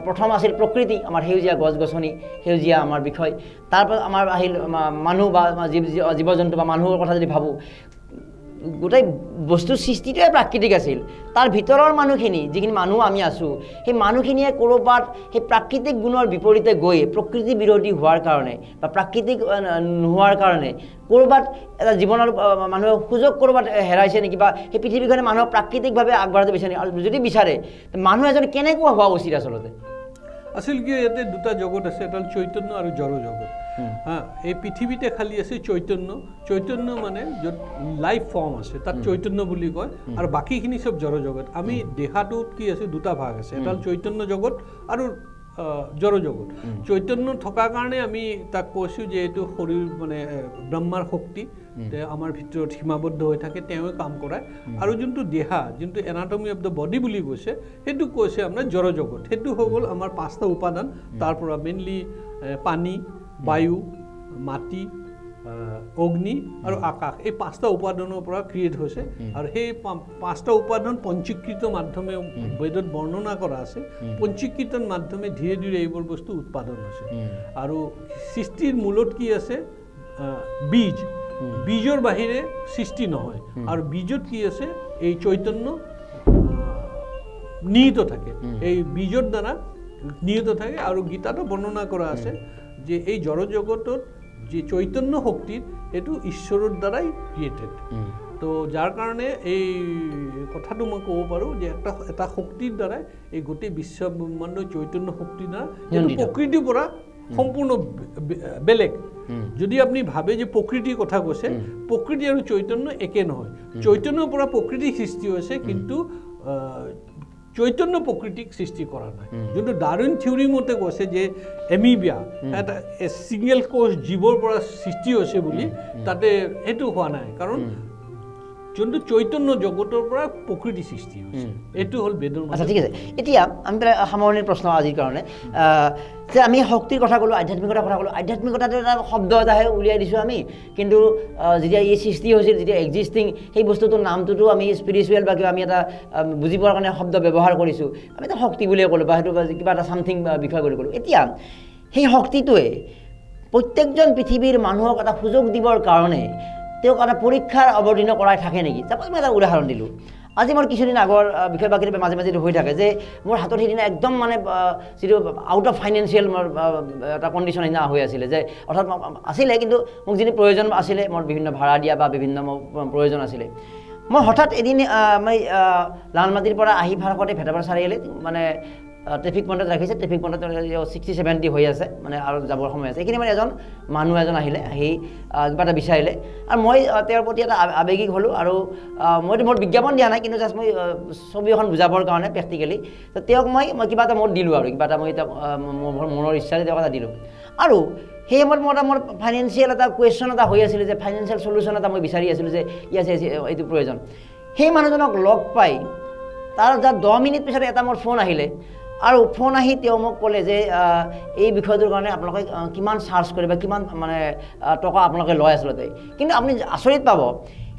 প্ৰথম আছিল প্ৰকৃতি আমাৰ সেউজীয়া গছ গছনি সেউজীয়া আমাৰ বিষয় তাৰপৰা আমাৰ আহিল মানুহ বা জীৱ জন্তু বা মানুহৰ কথা যদি ভাবোঁ গোটেই বস্তুৰ সৃষ্টিটোৱে প্ৰাকৃতিক আছিল তাৰ ভিতৰৰ মানুহখিনি যিখিনি মানুহ আমি আছোঁ সেই মানুহখিনিয়ে ক'ৰবাত সেই প্ৰাকৃতিক গুণৰ বিপৰীতে গৈ প্ৰকৃতি বিৰোধী হোৱাৰ কাৰণে বা প্ৰাকৃতিক নোহোৱাৰ কাৰণে ক'ৰবাত এটা জীৱনৰ মানুহৰ সুযোগ ক'ৰবাত হেৰাইছে নেকি বা সেই পৃথিৱীখনে মানুহক প্ৰাকৃতিকভাৱে আগবঢ়াব বিচাৰে আৰু যদি বিচাৰে মানুহ এজন কেনেকুৱা হোৱা উচিত আচলতে আছিল কি ইয়াতে দুটা জগত আছে এটা চৈতন্য আৰু জড় জগত এই পৃথিৱীতে খালি আছে চৈতন্য মানে য'ত লাইফ ফৰ্ম আছে তাত চৈতন্য বুলি কয় আৰু বাকীখিনি চব জড় জগত আমি দেহাটোত কি আছে দুটা ভাগ আছে এটা চৈতন্য জগত আৰু জড় জগত চৈতন্য থকাৰ কাৰণে আমি তাক কৈছোঁ যে এইটো শৰীৰ মানে ব্ৰহ্মাৰ শক্তি আমাৰ ভিতৰত সীমাবদ্ধ হৈ থাকে তেওঁৱে কাম কৰায় আৰু যোনটো দেহা যোনটো এনাটমি অফ দ্য বডি বুলি কৈছে সেইটো কৈছে আপোনাৰ জড় জগত সেইটো হৈ গ'ল আমাৰ 5টা উপাদান তাৰ পৰা মেইনলি পানী বায়ু মাটি অগ্নি আৰু আকাশ এই 5টা উপাদানৰ পৰা ক্ৰিয়েট হৈছে আৰু সেই 5টা উপাদান পঞ্চীকৃত মাধ্যমে বেদত বৰ্ণনা কৰা আছে পঞ্চীকৃতৰ মাধ্যমে ধীৰে ধীৰে এইবোৰ বস্তু উৎপাদন হৈছে আৰু সৃষ্টিৰ মূলত কি আছে বীজৰ বাহিৰে সৃষ্টি নহয় আৰু বীজত কি আছে এই চৈতন্য নিহিত থাকে এই বীজৰ দ্বাৰা নিহিত থাকে আৰু গীতাতো বৰ্ণনা কৰা আছে যে এই জড় জগতত যে চৈতন্য শক্তি এইটো ঈশ্বৰৰ দ্বাৰাই ক্ৰিয়েটেড তো যাৰ কাৰণে এই কথাটো মই ক'ব পাৰোঁ যে এটা শক্তিৰ দ্বাৰাই এই গোটেই বিশ্ব ব্ৰহ্মাণ্ড চৈতন্য শক্তিৰ দ্বাৰা প্ৰকৃতিৰ পৰা সম্পূৰ্ণ বেলেগ যদি আপুনি ভাবে যে প্ৰকৃতিৰ কথা কৈছে প্ৰকৃতি আৰু চৈতন্য একে নহয় চৈতন্যৰ পৰা প্ৰকৃতি সৃষ্টি হৈছে কিন্তু চৈতন্য প্ৰকৃতিক সৃষ্টি কৰা নাই যোনটো ডাৰউইন থিওৰি মতে কৈছে যে এমিবিয়া এটা ছিংগল কোষ জীৱৰ পৰা সৃষ্টি হৈছে বুলি তাতে এইটো হোৱা নাই কাৰণ যোনটো চৈতন্য জগতৰ পৰা প্ৰকৃতি সৃষ্টি হৈছে এইটো হ'ল বেদৰ আচ্ছা ঠিক আছে এতিয়া আমি সামৰণিৰ প্ৰশ্ন আজিৰ কাৰণে যে আমি শক্তিৰ কথা ক'লোঁ আধ্যাত্মিকতাৰ কথা ক'লোঁ আধ্যাত্মিকতাটো এটা শব্দ এটাহে উলিয়াই দিছোঁ আমি কিন্তু যেতিয়া এই সৃষ্টি হৈছিল যেতিয়া এক্সিষ্টিং সেই বস্তুটোৰ নামটোতো আমি স্পিৰিচুৱেল বা কিবা আমি এটা বুজি পোৱাৰ কাৰণে শব্দ ব্যৱহাৰ কৰিছোঁ আমি এটা শক্তি বুলিয়ে ক'লোঁ বা সেইটো কিবা এটা চামথিং বিষয় বুলি ক'লোঁ এতিয়া সেই শক্তিটোৱে প্ৰত্যেকজন পৃথিৱীৰ মানুহক এটা সুযোগ দিবৰ কাৰণে তেওঁক এটা পৰীক্ষাৰ অৱতীৰ্ণ কৰাই থাকে নেকি চাপ'জ মই এটা উদাহৰণ দিলোঁ আজি মোৰ কিছুদিন আগৰ বিষয় বা কেতিয়াবা মাজে মাজে হৈ থাকে যে মোৰ হাতত সেইদিনা একদম মানে যিটো আউট অফ ফাইনেন্সিয়েল মোৰ এটা কণ্ডিশ্যন সেইদিনা হৈ আছিলে যে অৰ্থাৎ আছিলে কিন্তু মোক যিটো প্ৰয়োজন আছিলে মোৰ বিভিন্ন ভাড়া দিয়া বা বিভিন্ন প্ৰয়োজন আছিলে মই হঠাৎ এদিন মই লালমাটিৰ পৰা আহি ভাড়াতে ভেটাপাৰা চাৰিআলিত মানে ট্ৰেফিক পইণ্টত ৰাখিছে ট্ৰেফিক পইণ্টত 60-70 হৈ আছে মানে আৰু যাবৰ সময় আছে এইখিনি মানে মানুহ এজন আহিলে আহি কিবা এটা বিচাৰিলে আৰু মই তেওঁৰ প্ৰতি এটা আৱেগিক হ'লোঁ আৰু মইতো মোৰ বিজ্ঞাপন দিয়া নাই কিন্তু জাষ্ট মই ছবি এখন বুজাবৰ কাৰণে প্ৰেক্টিকেলি তো তেওঁক মই কিবা এটা মোৰ দিলোঁ আৰু কিবা এটা মই এতিয়া মোৰ মনৰ ইচ্ছাৰে তেওঁক এটা দিলোঁ আৰু সেই সময়ত মোৰ ফাইনেন্সিয়েল এটা কুৱেশ্যন এটা হৈ আছিলে যে ফাইনেন্সিয়েল চলিউশ্যন এটা মই বিচাৰি আছিলোঁ যে ইয়াত এইটো প্ৰয়োজন সেই মানুহজনক লগ পাই তাৰ 10 মিনিট পিছত এটা মোৰ ফোন আহিলে আৰু ফোন আহি তেওঁ মোক ক'লে যে এই বিষয়টোৰ কাৰণে আপোনালোকে কিমান চাৰ্জ কৰে বা কিমান মানে টকা আপোনালোকে লয় আচলতে কিন্তু আপুনি আচৰিত পাব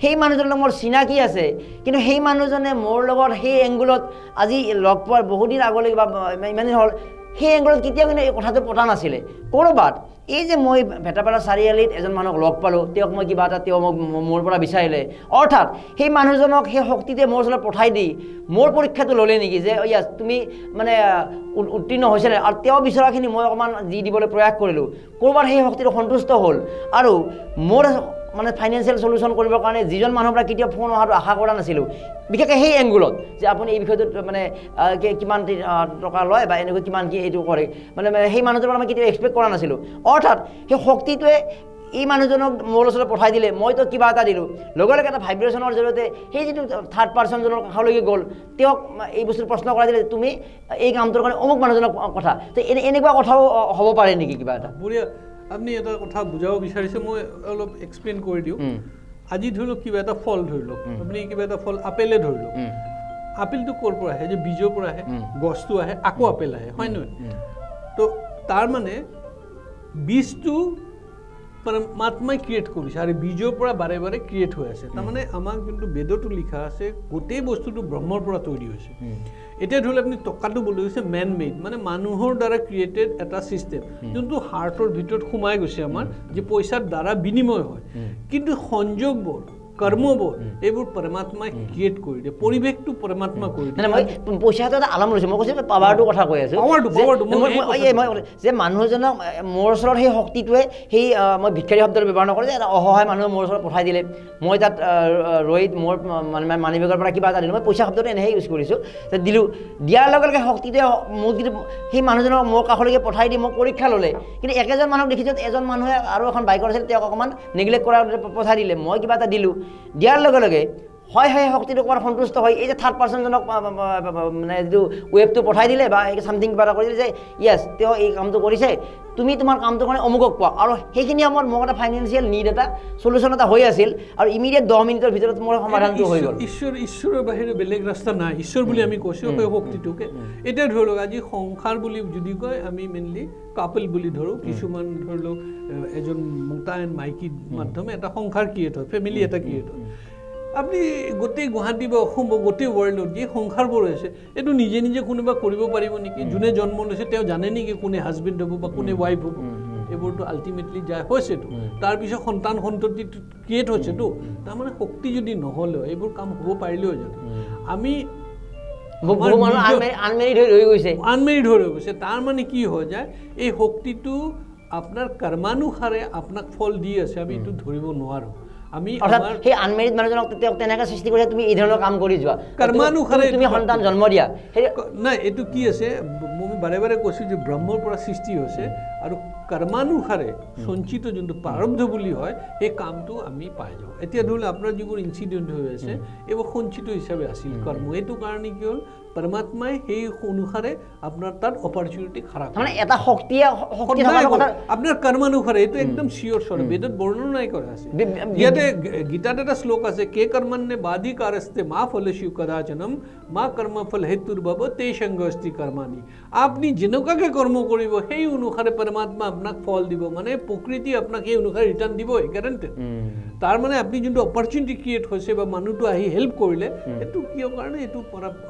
সেই মানুহজনৰ মোৰ চিনাকি আছে কিন্তু সেই মানুহজনে মোৰ লগত সেই এংগুলত আজি লগ পোৱাৰ বহুদিন আগলৈকে বা ইমান দিন হ'ল সেই এংগুলত কেতিয়াও কিন্তু এই কথাটো পতা নাছিলে ক'ৰবাত এই যে মই ভেটাপাৰা চাৰিআলিত এজন মানুহক লগ পালোঁ তেওঁক মই কিবা এটা তেওঁ মোক মোৰ পৰা বিচাৰিলে অৰ্থাৎ সেই মানুহজনক সেই শক্তিটোৱে মোৰ ওচৰত পঠাই দি মোৰ পৰীক্ষাটো ল'লে নেকি যে ইয়াছ তুমি মানে উত্তীৰ্ণ হৈছেনে আৰু তেওঁ বিচৰাখিনি মই অকণমান দি দিবলৈ প্ৰয়াস কৰিলোঁ ক'ৰবাত সেই শক্তিটো সন্তুষ্ট হ'ল আৰু মোৰ মানে ফাইনেন্সিয়েল সলিউশন কৰিবৰ কাৰণে যিজন মানুহৰ পৰা কেতিয়াও ফোন অহাটো আশা কৰা নাছিলোঁ বিশেষকৈ সেই এংগুলত যে আপুনি এই বিষয়টোত মানে কিমান টকা লয় বা এনেকৈ কিমান কি এইটো কৰে মানে সেই মানুহজনৰ পৰা মই কেতিয়াও এক্সপেক্ট কৰা নাছিলোঁ অৰ্থাৎ সেই শক্তিটোৱে এই মানুহজনক মোৰ ওচৰত পঠাই দিলে মইতো কিবা এটা দিলোঁ লগে লগে এটা ভাইব্ৰেশ্যনৰ জৰিয়তে সেই যিটো থাৰ্ড পাৰ্চনজনৰ কাষলৈকে গ'ল তেওঁক এই বস্তুটো প্ৰশ্ন কৰাই দিলে তুমি এই কামটোৰ কাৰণে অমুক মানুহজনৰ কথা তো এনেকুৱা কথাও হ'ব পাৰে নেকি কিবা এটা বঢ়িয়া আপনি এটা কথা বুজাব বিচাৰিছে মই অলপ এক্সপ্লেইন কৰি দিওঁ আজি ধৰি লওক কিবা এটা ফল ধৰি লওক আপুনি কিবা এটা ফল আপেলে ধৰি লওক আপেলটো ক'ৰ পৰা আহে যে বীজৰ পৰা আহে গছটো আহে আকৌ আপেল আহে হয় নহয় তো তাৰ মানে বীজটো পৰমাত্মাই ক্ৰিয়েট কৰিছে আৰু বীজৰ পৰা বাৰে বাৰে ক্ৰিয়েট হৈ আছে তাৰমানে আমাক যোনটো বেদতো লিখা আছে গোটেই বস্তুটো ব্ৰহ্মৰ পৰা তৈৰি হৈছে এতিয়া ধৰি লওক আপুনি টকাটো বুলি কৈছে মেন মেড মানে মানুহৰ দ্বাৰা ক্ৰিয়েটেড এটা চিষ্টেম যোনটো হাৰ্টৰ ভিতৰত সোমাই গৈছে আমাৰ যে পইচাৰ দ্বাৰা বিনিময় হয় কিন্তু সংযোগবোৰ কৰ্মবোৰ এইবোৰ পৰমাত্মাই ক্ৰিয়েট কৰি দিয়ে পৰিৱেশটো পৰমাত্মা কৰি দিয়ে মই পইচাটো এটা আলম লৈছোঁ মই কৈছোঁ পাৱাৰটোৰ কথা কৈ আছোঁ যে মানুহজনক মোৰ ওচৰত সেই শক্তিটোৱে সেই মই ভিক্ষাৰী শব্দটো ব্যৱহাৰ নকৰোঁ যে এটা অসহায় মানুহে মোৰ ওচৰত পঠাই দিলে মই তাত ৰৈ মোৰ মানে মানি বেগৰ পৰা কিবা এটা দিলোঁ মই পইচা শব্দটো এনেহে ইউজ কৰিছোঁ যে দিলোঁ দিয়াৰ লগে লগে শক্তিটোৱে মোক যদি সেই মানুহজনক মোৰ কাষলৈকে পঠাই দি মোক পৰীক্ষা ল'লে কিন্তু একেজন মানুহক দেখিছোঁ এজন মানুহে আৰু এখন বাইকৰ আছিল তেওঁক অকণমান নেগলেক্ট কৰা পঠাই দিলে মই কিবা এটা দিলোঁ দিয়াৰ লগে লগে হয় হয় শক্তিটো অকণমান সন্তুষ্ট হয় এই যে থাৰ্ড পাৰ্চনজনক মানে যিটো ৱেবটো পঠাই দিলে বা চামথিং কিবা এটা কৰি দিলে যে য়েছ তেওঁ এই কামটো কৰিছে তুমি তোমাৰ কামটোৰ কাৰণে অমুকক পোৱা আৰু সেইখিনি সময়ত মোক এটা ফাইনেন্সিয়েল নিড এটা সলিউশ্যন এটা হৈ আছিল আৰু ইমিডিয়েট 10 মিনিটৰ ভিতৰত মোৰ সমাধানটো হৈ গ'ল ঈশ্বৰৰ বাহিৰে বেলেগ ৰাস্তা নাই ঈশ্বৰ বুলি আমি কৈছোঁ সেই শক্তিটোকে এতিয়া ধৰি লওক আজি সংসাৰ বুলি যদি কয় আমি মেইনলি কাপল বুলি ধৰোঁ কিছুমান ধৰি লওক এজন মতা এণ্ড মাইকীৰ মাধ্যমে এটা সংসাৰ ক্ৰিয়েট হয় ফেমিলি এটা ক্ৰিয়েট হয় আপনি গোটেই গুৱাহাটী বা অসম বা গোটেই ৱৰ্ল্ডত যি সংসাৰবোৰ হৈছে এইটো নিজে নিজে কোনোবা কৰিব পাৰিব নেকি যোনে জন্ম লৈছে তেওঁ জানে নেকি কোনে হাজবেণ্ড হ'ব বা কোনে ৱাইফ হ'ব এইবোৰতো আল্টিমেটলি যায় হৈছেতো তাৰপিছত সন্তান সন্ততিটো ক্ৰিয়েট হৈছেতো তাৰমানে শক্তি যদি নহ'লেও এইবোৰ কাম হ'ব পাৰিলেও জানো আমি আনমেৰিড হৈ গৈছে তাৰ মানে কি হৈ যায় এই শক্তিটো আপোনাৰ কৰ্মানুসাৰে আপোনাক ফল দি আছে আমি এইটো ধৰিব নোৱাৰোঁ আমি সেই আনমেৰিড মানুহজনক তেওঁক তেনেকৈ সৃষ্টি কৰিছে তুমি এই ধৰণৰ কাম কৰি যোৱা কৰ্মানুসাৰে তুমি সন্তান জন্ম দিয়া নাই এইটো কি আছে মই বাৰে বাৰে কৈছোঁ যে ব্ৰহ্মৰ পৰা সৃষ্টি হৈছে আৰু কৰ্মানুসাৰে সঞ্চিত যোনটো প্ৰাৰব্ধ বুলি হয় সেই কামটো আমি পাই যাওঁ এতিয়া ধৰি লওক আপোনাৰ যিবোৰ ইনচিডেণ্ট হৈ আছে এইবোৰ সঞ্চিত হিচাপে আছিল কৰ্ম এইটো কাৰণে কি হ'ল পৰমাত্মাই সেই অনুসাৰে আপোনাৰ তাত অপৰচুনিটি খাৰা মানে এটা শক্তি আপোনাৰ কৰ্মানুসাৰে এইটো একদম চিয়ৰ স্বৰ বেদত বৰ্ণনাই কৰা আছে ইয়াতে গীতাত এটা শ্লোক আছে কে কৰ্মণ্যে বাধিকাৰস্তে মা ফলস্যু কদাচনম মা কৰ্মফল হেতুৰ্ভৱ তে সংগস্তি কৰ্মাণি আপুনি যেনেকুৱাকৈ কৰ্ম কৰিব সেই অনুসাৰে পৰমাত্মা আপোনাক ফল দিব মানে প্ৰকৃতি আপোনাক সেই অনুসাৰে ৰিটাৰ্ণ দিবই গ্যাৰাণ্টেড তাৰ মানে আপুনি যোনটো অপৰচুনিটি ক্ৰিয়েট হৈছে বা মানুহটো আহি হেল্প কৰিলে এইটো কিয় কাৰণে এইটো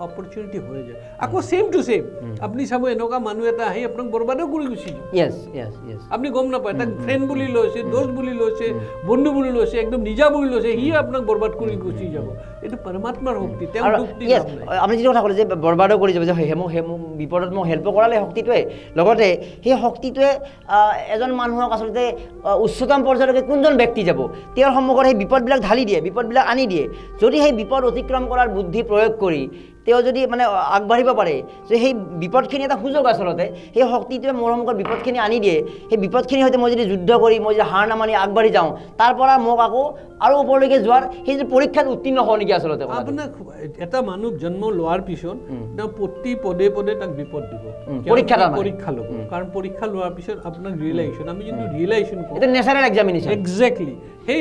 অপৰচুনিটি হৈ যায় আকৌ সেম টু সেম আপুনি চাব এনেকুৱা মানুহ এটা আহি আপোনাক বৰবাদো কৰি গুচি যায় আপুনি গম নাপায় তাক ফ্ৰেণ্ড বুলি লৈছে দোষ বুলি লৈছে বন্ধু বুলি লৈছে একদম নিজা বুলি লৈছে সি আপোনাক বৰবাদ কৰি গুচি যাব এইটো পৰমাত্মাৰ শক্তি তেওঁ আপুনি যিটো কথা ক'লে যে বৰবাদো কৰি যাব যে বিপদত মোক হেল্প কৰালে শক্তিটোৱে লগতে সেই শক্তিটোৱে এজন মানুহক আচলতে উচ্চতম পৰ্যায়লৈকে কোনজন ব্যক্তি যাব তেওঁৰ সন্মুখত সেই বিপদবিলাক ঢালি দিয়ে বিপদবিলাক আনি দিয়ে যদি সেই বিপদ অতিক্ৰম কৰাৰ বুদ্ধি প্ৰয়োগ কৰি তেওঁ যদি মানে আগবাঢ়িব পাৰে যে সেই বিপদখিনি এটা সুযোগ আচলতে সেই শক্তিটোৱে মোৰ সন্মুখত বিপদখিনি আনি দিয়ে সেই বিপদখিনিৰ সৈতে মই যদি যুদ্ধ কৰি মই যদি হাৰ নামানি আগবাঢ়ি যাওঁ তাৰ পৰা মোক আকৌ আৰু ওপৰলৈকে যোৱাৰ সেই যে পৰীক্ষাত উত্তীৰ্ণ হওঁ নেকি আচলতে আপোনাক এটা মানুহ জন্ম লোৱাৰ পিছত তেওঁ প্ৰতি পদে পদে তাক বিপদ দিব পৰীক্ষা ল'ব কাৰণ পৰীক্ষা লোৱাৰ পিছত আপোনাক ৰিয়েলাইজেশ্যন আমি যোনটো ৰিয়েলাইজেশ্যন কৰোঁ নেচাৰেল এক্সামিনেশ্যন এক্সেক্টলি সেই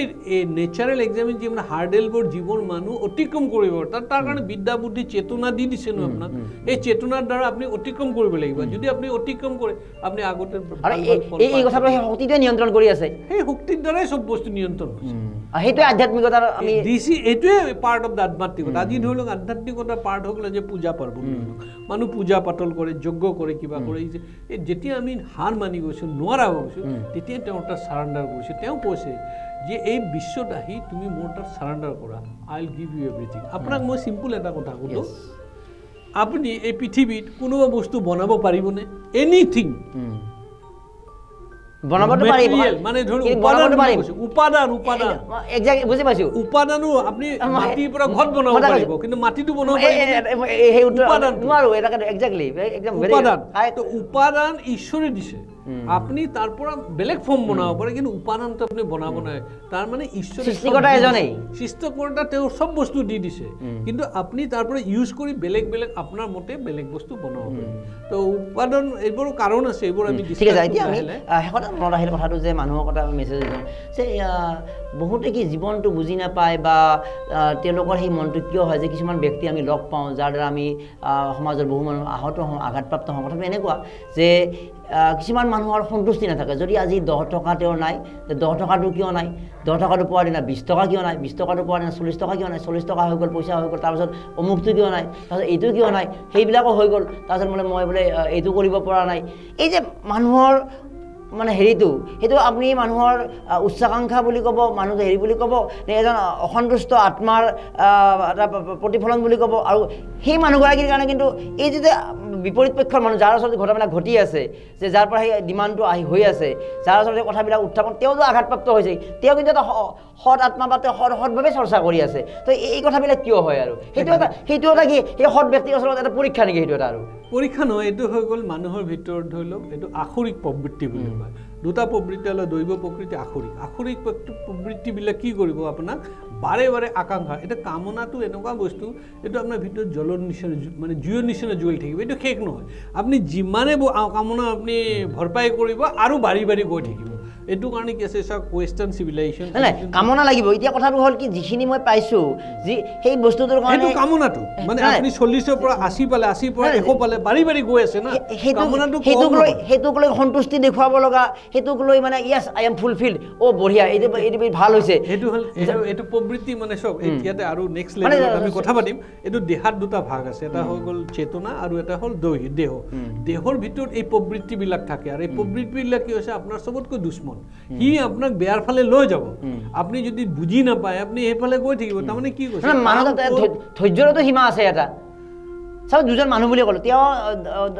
নেচাৰেল এক্সামিন যি মানে হাৰ্ডেলবোৰ যিবোৰ মানুহ অতিক্ৰম কৰিব তাৰ কাৰণে বিদ্যা বুদ্ধি চেতনা দি দিছে ন আপোনাক এই চেতনাৰ দ্বাৰা আপুনি অতিক্ৰম কৰিব লাগিব যদি আপুনি অতিক্ৰম কৰে আপুনি আগতে এই কথাটো সেই শক্তিটোৱে নিয়ন্ত্ৰণ কৰি আছে সেই শক্তিৰ দ্বাৰাই চব বস্তু নিয়ন্ত্ৰণ হৈছে সেইটোৱে আধ্যাত্মিকতাৰ আমি দিছি এইটোৱে পাৰ্ট অফ দ্য আধ্যাত্মিকতা আজি ধৰি লওক আধ্যাত্মিকতাৰ পাৰ্ট হৈ গ'লে যে পূজা পাৰ্বণ মানুহ পূজা পাতল কৰে যজ্ঞ কৰে কিবা কৰে যেতিয়া আমি হাৰ মানি গৈছোঁ নোৱাৰা হৈ গৈছোঁ তেতিয়া তেওঁ তাত চাৰেণ্ডাৰ কৰিছে তেওঁ কৈছে যে এই বিশ্বত আহি তুমি মোৰ তাত চাৰেণ্ডাৰ কৰা আই উইল গিভ ইউ এভৰিথিং আপোনাক মই চিম্পল এটা কথা সুধোঁ আপুনি এই পৃথিৱীত কোনোবা বস্তু বনাব পাৰিবনে এনিথিং বনাবতো পাৰিব মানে ধৰক উপাদান বুজি পাইছোঁ উপাদানো আপুনি মাটিৰ পৰা ঘৰ বনাব পাৰিব কিন্তু মাটিটো বনাব উপাদান ঈশ্বৰে দিছে আপুনি তাৰ পৰা বেলেগ ফৰ্ম বনাব পাৰে কিন্তু উপাদানটো আপুনি বনাব নোৱাৰে তাৰ মানে ঈশ্বৰে সৃষ্টিকৰ্তা তেওঁ চব বস্তু দি দিছে কিন্তু আপুনি তাৰ পৰা ইউজ কৰি বেলেগ বেলেগ আপোনাৰ মতে বেলেগ বস্তু বনাব পাৰে তো উপাদান এইবোৰ কাৰণ আছে এইবোৰ আমি ঠিক আছে এতিয়া আমি শেষত মনত আহিল কথাটো যে মানুহৰ কথা আমি মেছেজ দিওঁ যে বহুতে কি জীৱনটো বুজি নাপায় বা তেওঁলোকৰ সেই মনটো কিয় হয় যে কিছুমান ব্যক্তি আমি লগ পাওঁ যাৰ দ্বাৰা আমি সমাজৰ বহু মানুহ আহত হওঁ আঘাতপ্ৰাপ্ত হওঁ কথাটো এনেকুৱা যে কিছুমান মানুহৰ সন্তুষ্টি নাথাকে যদি আজি 10 টকা তেওঁৰ নাই 10 টকাটো কিয় নাই 10 টকাটো পোৱাৰ দিনা 20 টকা কিয় নাই 20 টকাটো পোৱাৰ দিনা 40 টকা কিয় নাই 40 টকা হৈ গ'ল পইচা হৈ গ'ল তাৰপিছত অমুকটো কিয় নাই তাৰপিছত এইটো কিয় নাই সেইবিলাকো হৈ গ'ল তাৰপিছত বোলে মই বোলে এইটো কৰিব পৰা নাই এই যে মানুহৰ মানে হেৰিটো সেইটো আপুনি মানুহৰ উচ্চাকাংক্ষা বুলি ক'ব মানুহ হেৰি বুলি ক'ব নে এজন অসন্তুষ্ট আত্মাৰ এটা প্ৰতিফলন বুলি ক'ব আৰু সেই মানুহগৰাকীৰ কাৰণে কিন্তু এই যে বিপৰীত পক্ষৰ মানুহ যাৰ ওচৰত ঘটনাবিলাক ঘটি আছে যে যাৰ পৰা সেই ডিমাণ্ডটো হৈ আছে যাৰ ওচৰত সেই কথাবিলাক উত্থাপন তেওঁতো আঘাতপ্ৰাপ্ত হৈছে তেওঁ কিন্তু এটা সৎ আত্মা বা তেওঁ সৎভাৱে চৰ্চা কৰি আছে তো এই কথাবিলাক কিয় হয় আৰু সেইটো এটা কি সেই সৎ ব্যক্তিৰ ওচৰত এটা পৰীক্ষা নেকি সেইটো এটা আৰু পৰীক্ষা নহয় এইটো হৈ গ'ল মানুহৰ ভিতৰত ধৰি লওক এইটো আসুৰিক প্ৰবৃত্তি বুলি কয় দুটা প্ৰবৃত্তি হ'লে দৈৱ প্ৰকৃতি আসুৰিক প্ৰবৃত্তিবিলাক কি কৰিব আপোনাক বাৰে বাৰে আকাংক্ষা এটা কামনাটো এনেকুৱা বস্তু এইটো আপোনাৰ ভিতৰত জলৰ নিচিনা মানে জুইৰ নিচিনা জ্বলি থাকিব এইটো শেষ নহয় আপুনি যিমানে কামনা আপুনি ভৰপাই কৰিব আৰু বাঢ়ি বাঢ়ি গৈ থাকিব এইটো কাৰণে কি আছে চাওক ৱেষ্টাৰ্ণ চিভিলাইজেশ্যন কামনা লাগিব এতিয়া কথাটো হ'ল কি যিখিনি মই পাইছোঁ যি সেই বস্তুটোৰ কাৰণে কামনাটো মানে আপুনি 40ৰ পৰা 80 পালে 80ৰ পৰা 100 পালে বাঢ়ি বাঢ়ি গৈ আছে না কামনাটো সেইটোক লৈ সন্তুষ্টি দেখুৱাব লগা সেইটোক লৈ মানে ইয়েছ আই এম ফুলফিল্ড বঢ়িয়া এইটো ভাল হৈছে এইটো হ'ল এইটো প্ৰবৃত্তি মানে চব ইয়াতে আৰু নেক্সট লেভেলত আমি কথা পাতিম এইটো দেহাত দুটা ভাগ আছে এটা হৈ গ'ল চেতনা আৰু এটা হ'ল দেহৰ ভিতৰত এই প্ৰবৃত্তিবিলাক থাকে আৰু এই প্ৰবৃত্তিবিলাক কি হৈছে আপোনাৰ চবতকৈ দুশ্মন সি আপোনাক বেয়াৰ ফালে লৈ যাব আপুনি যদি বুজি নাপায় আপুনি সেইফালে গৈ থাকিব তাৰমানে কি কৈছে ধৈৰ্যৰতো সীমা আছে এটা চাওক দুজন মানুহ বুলি ক'লোঁ তেওঁ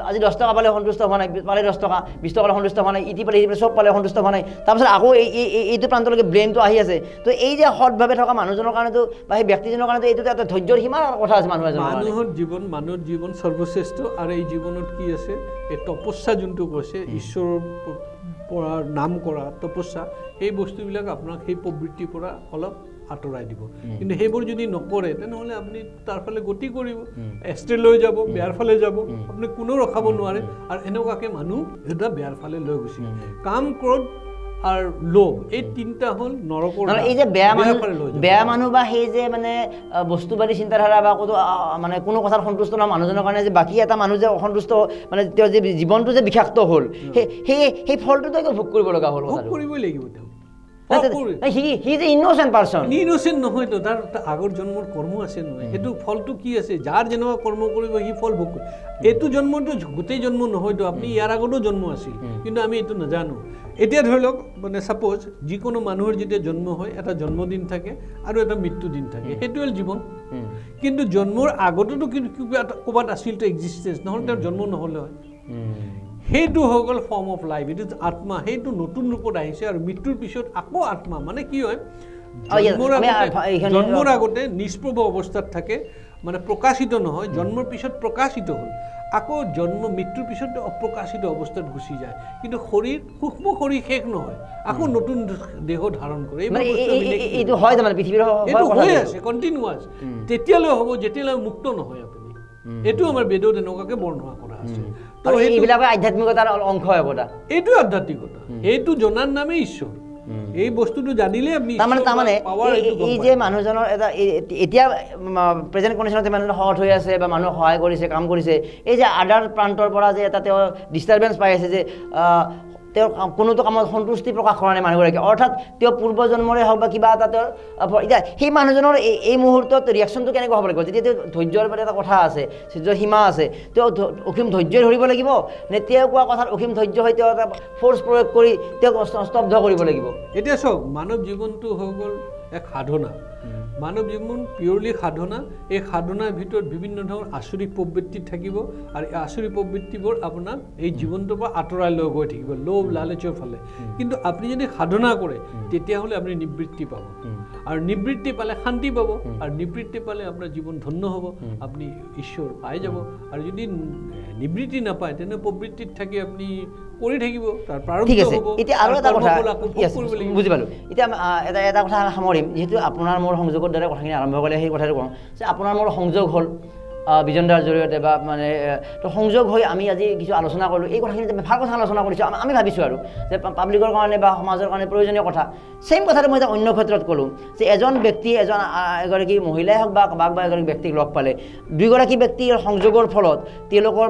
আজি 10 টকা পালে সন্তুষ্ট হোৱা নাই পালে 10 টকা 20 টকা সন্তুষ্ট হোৱা নাই ইটি পালে চব পালে সন্তুষ্ট হোৱা নাই তাৰপিছত আকৌ এইটো প্ৰান্তলৈকে ব্ৰেইনটো আহি আছে তো এই যে সৎভাৱে থকা মানুহজনৰ কাৰণেতো বা সেই ব্যক্তিজনৰ কাৰণেতো এইটো এটা ধৈৰ্যৰ সীমা কথা আছে মানুহৰ জীৱন সৰ্বশ্ৰেষ্ঠ আৰু এই জীৱনত কি আছে এই তপস্যা যোনটো কৈছে ঈশ্বৰৰ পৰা নাম কৰা তপস্যা সেই বস্তুবিলাক আপোনাক সেই প্ৰবৃত্তিৰ পৰা অলপ আঁতৰাই দিব কিন্তু সেইবোৰ যদি নকৰে তেনেহ'লে আপুনি তাৰ ফালে গতি কৰিব এষ্ট্ৰে লৈ যাব বেয়াৰ ফালে যাব আপুনি কোনো ৰখাব নোৱাৰে আৰু এনেকুৱাকৈ মানুহ এটা বেয়াৰ ফালে লৈ গুচি কাম ক্ৰোধ আৰু লোভ এই তিনিটা হ'ল নৰকৰ এই যে বেয়া মানুহ বা সেই যে মানে বস্তুবাদী চিন্তাধাৰা বা মানে কোনো কথাত সন্তুষ্ট নহয় মানুহজনৰ কাৰণে যে বাকী এটা মানুহ যে অসন্তুষ্ট মানে তেওঁৰ যে জীৱনটো যে বিষাক্ত হ'ল সেই ফলটোতো ভোগ কৰিব লগা হ'ল ভোগ কৰিবই লাগিব তেওঁ ইনোচেণ্ট নহয়তো তাৰ আগৰ জন্মৰ কৰ্ম আছে নহয় সেইটো ফলটো কি আছে যাৰ যেনেকুৱা কৰ্ম কৰিব সি ফল ভোগ কৰিব এইটো জন্মটো গোটেই জন্ম নহয়তো আপুনি ইয়াৰ আগতো জন্ম আছিল কিন্তু আমি এইটো নাজানো এতিয়া ধৰি লওক মানে ছাপ'জ যিকোনো মানুহৰ যেতিয়া জন্ম হয় এটা জন্মদিন থাকে আৰু এটা মৃত্যুদিন থাকে সেইটো হ'ল জীৱন কিন্তু জন্মৰ আগতেতো কিবা ক'ৰবাত আছিলতো এক্সিষ্টেঞ্চ নহ'লে তেওঁৰ জন্ম নহ'লে হয় সেইটো হৈ গ'ল ফৰ্ম অফ লাইফ এইটো আত্মা সেইটো নতুন ৰূপত আহিছে আৰু মৃত্যুৰ পিছত আকৌ আত্মা মানে কি হয় জন্মৰ আগতে নিষ্প্ৰভ অৱস্থাত থাকে মানে প্ৰকাশিত নহয় জন্মৰ পিছত প্ৰকাশিত হ'ল আকৌ মৃত্যুৰ পিছত অপ্ৰকাশিত অৱস্থাত গুচি যায় কিন্তু শৰীৰ সূক্ষ্ম শৰীৰ শেষ নহয় আকৌ নতুন দেহ ধাৰণ কৰে এইটো হয় তাৰমানে পৃথিৱীৰ এইটো হৈ আছে কণ্টিনিউৱাছ তেতিয়ালৈ হ'ব যেতিয়ালৈ মুক্ত নহয় আপুনি এইটো আমাৰ বেদত এনেকুৱাকৈ বৰ্ণনা কৰা আছে তো এইবিলাকৰ আধ্যাত্মিকতাৰ অংশ হ'ব এইটো আধ্যাত্মিকতা এইটো জনাৰ নামেই ঈশ্বৰ এই বস্তুটো জানিলে আপনি তাৰমানে এই যে মানুহজনৰ এটা এতিয়া প্ৰেজেণ্ট কণ্ডিশ্যনতে মানুহ সহজ হৈ আছে বা মানুহক সহায় কৰিছে কাম কৰিছে এই যে আদাৰ প্ৰান্তৰ পৰা যে এটা তেওঁ ডিষ্টাৰ্বেঞ্চ পাই আছে যে তেওঁ কোনোটো কামত সন্তুষ্টি প্ৰকাশ কৰা নাই মানুহগৰাকী অৰ্থাৎ তেওঁ পূৰ্বজন্মৰে হওক বা কিবা এটা তেওঁৰ এতিয়া সেই মানুহজনৰ এই মুহূৰ্তত ৰিয়েকশ্যনটো কেনেকুৱা হ'ব লাগিব যেতিয়া তেওঁ ধৈৰ্যৰ পৰা এটা কথা আছে ধৈৰ্যৰ সীমা আছে তেওঁ অসীম ধৈৰ্য ধৰিব লাগিব নে তেওঁ কোৱা কথাত অসীম ধৈৰ্য হৈ তেওঁ এটা ফ'ৰ্চ প্ৰয়োগ কৰি তেওঁক স্তব্ধ কৰিব লাগিব এতিয়া চাওক মানৱ জীৱনটো হৈ গ'ল এক সাধনা মানৱ জীৱন পিয়ৰলি সাধনা এই সাধনাৰ ভিতৰত বিভিন্ন ধৰণৰ আচৰিত প্ৰবৃত্তি থাকিব আৰু এই আচৰিত প্ৰবৃত্তিবোৰ আপোনাক এই জীৱনটোৰ পৰা আঁতৰাই লৈ গৈ থাকিব লোভ লালচৰ ফালে কিন্তু আপুনি যদি সাধনা কৰে তেতিয়াহ'লে আপুনি নিবৃত্তি পাব আৰু নিবৃত্তি পালে শান্তি পাব আৰু নিবৃত্তি পালে আপোনাৰ জীৱন ধন্য হ'ব আপুনি ঈশ্বৰ পাই যাব আৰু যদি নিবৃত্তি নাপায় তেনে প্ৰবৃত্তিত থাকি আপুনি কৰি থাকিব তাৰ ঠিক আছে এতিয়া আৰু এটা কথা বুজি পালোঁ এতিয়া এটা কথা সামৰিম যিহেতু আপোনাৰ মোৰ সংযোগৰ দ্বাৰা কথাখিনি আৰম্ভ কৰিলে সেই কথাটো কওঁ যে আপোনাৰ মোৰ সংযোগ হ'ল বিজনদাৰ জৰিয়তে বা মানে তো সংযোগ হৈ আমি আজি কিছু আলোচনা কৰিলোঁ এই কথাখিনি ভাল কথা আলোচনা কৰিছোঁ আমি ভাবিছোঁ আৰু যে পাব্লিকৰ কাৰণে বা সমাজৰ কাৰণে প্ৰয়োজনীয় কথা ছেইম কথাটো মই এটা অন্য ক্ষেত্ৰত ক'লোঁ যে এজন ব্যক্তি এগৰাকী মহিলাই হওক বা কাবাক বা এগৰাকী ব্যক্তিক লগ পালে দুয়োগৰাকী ব্যক্তিৰ সংযোগৰ ফলত তেওঁলোকৰ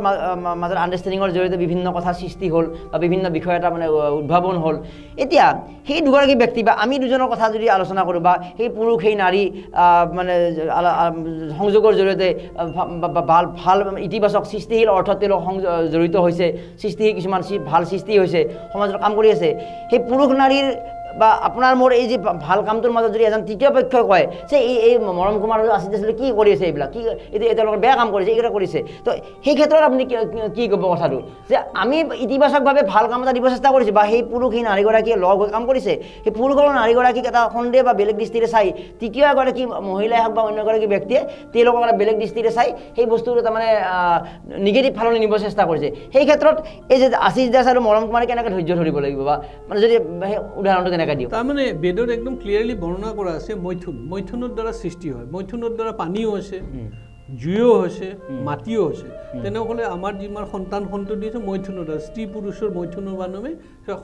মাজত আণ্ডাৰষ্টেণ্ডিঙৰ জৰিয়তে বিভিন্ন কথা সৃষ্টি হ'ল বা বিভিন্ন বিষয় এটা মানে উদ্ভাৱন হ'ল এতিয়া সেই দুগৰাকী ব্যক্তি বা আমি দুজনৰ কথা যদি আলোচনা কৰোঁ বা সেই পুৰুষ সেই নাৰী মানে সংযোগৰ জৰিয়তে ভাল ইতিবাচক সৃষ্টিশীল অৰ্থত তেওঁলোক জড়িত হৈছে সৃষ্টিশীল কিছুমান ভাল সৃষ্টি হৈছে সমাজত কাম কৰি আছে সেই পুৰুষ নাৰীৰ বা আপোনাৰ মোৰ এই যে ভাল কামটোৰ মাজত যদি এজন তৃতীয় পক্ষই কয় যে এই মৰম কুমাৰ আছিজ আছিলে কি কৰি আছে এইবিলাক কি তেওঁলোকে বেয়া কাম কৰিছে এইকেইটা কৰিছে তো সেই ক্ষেত্ৰত আপুনি কি ক'ব কথাটো যে আমি ইতিবাচকভাৱে ভাল কাম এটা দিব চেষ্টা কৰিছোঁ বা সেই পুৰুষ সেই নাৰীগৰাকীয়ে লগ হৈ কাম কৰিছে সেই পুৰুষ আৰু নাৰীগৰাকীক এটা সন্দেহ বা বেলেগ দৃষ্টিৰে চাই তৃতীয় এগৰাকী মহিলাই হওক বা অন্য এগৰাকী ব্যক্তিয়ে তেওঁলোকক এটা বেলেগ দৃষ্টিৰে চাই সেই বস্তুটো তাৰমানে নিগেটিভ ফাললৈ নিব চেষ্টা কৰিছে সেই ক্ষেত্ৰত এই যে আছিজ দাস আৰু মৰম কুমাৰে কেনেকৈ ধৈৰ্য ধৰিব লাগিব বা মানে যদি সেই উদাহৰণটো তাৰমানে বেদত একদম ক্লিয়াৰলি বৰ্ণনা কৰা আছে মৈথুনৰ দ্বাৰা সৃষ্টি হয় মৈথুনৰ দ্বাৰা পানীও হৈছে জুইও হৈছে মাটিও হৈছে তেনেহ'লে আমাৰ যিমান সন্তান সন্ততি আছে মৈথুনৰ দ্বাৰা স্ত্ৰী পুৰুষৰ মৈথুনৰ মানৱে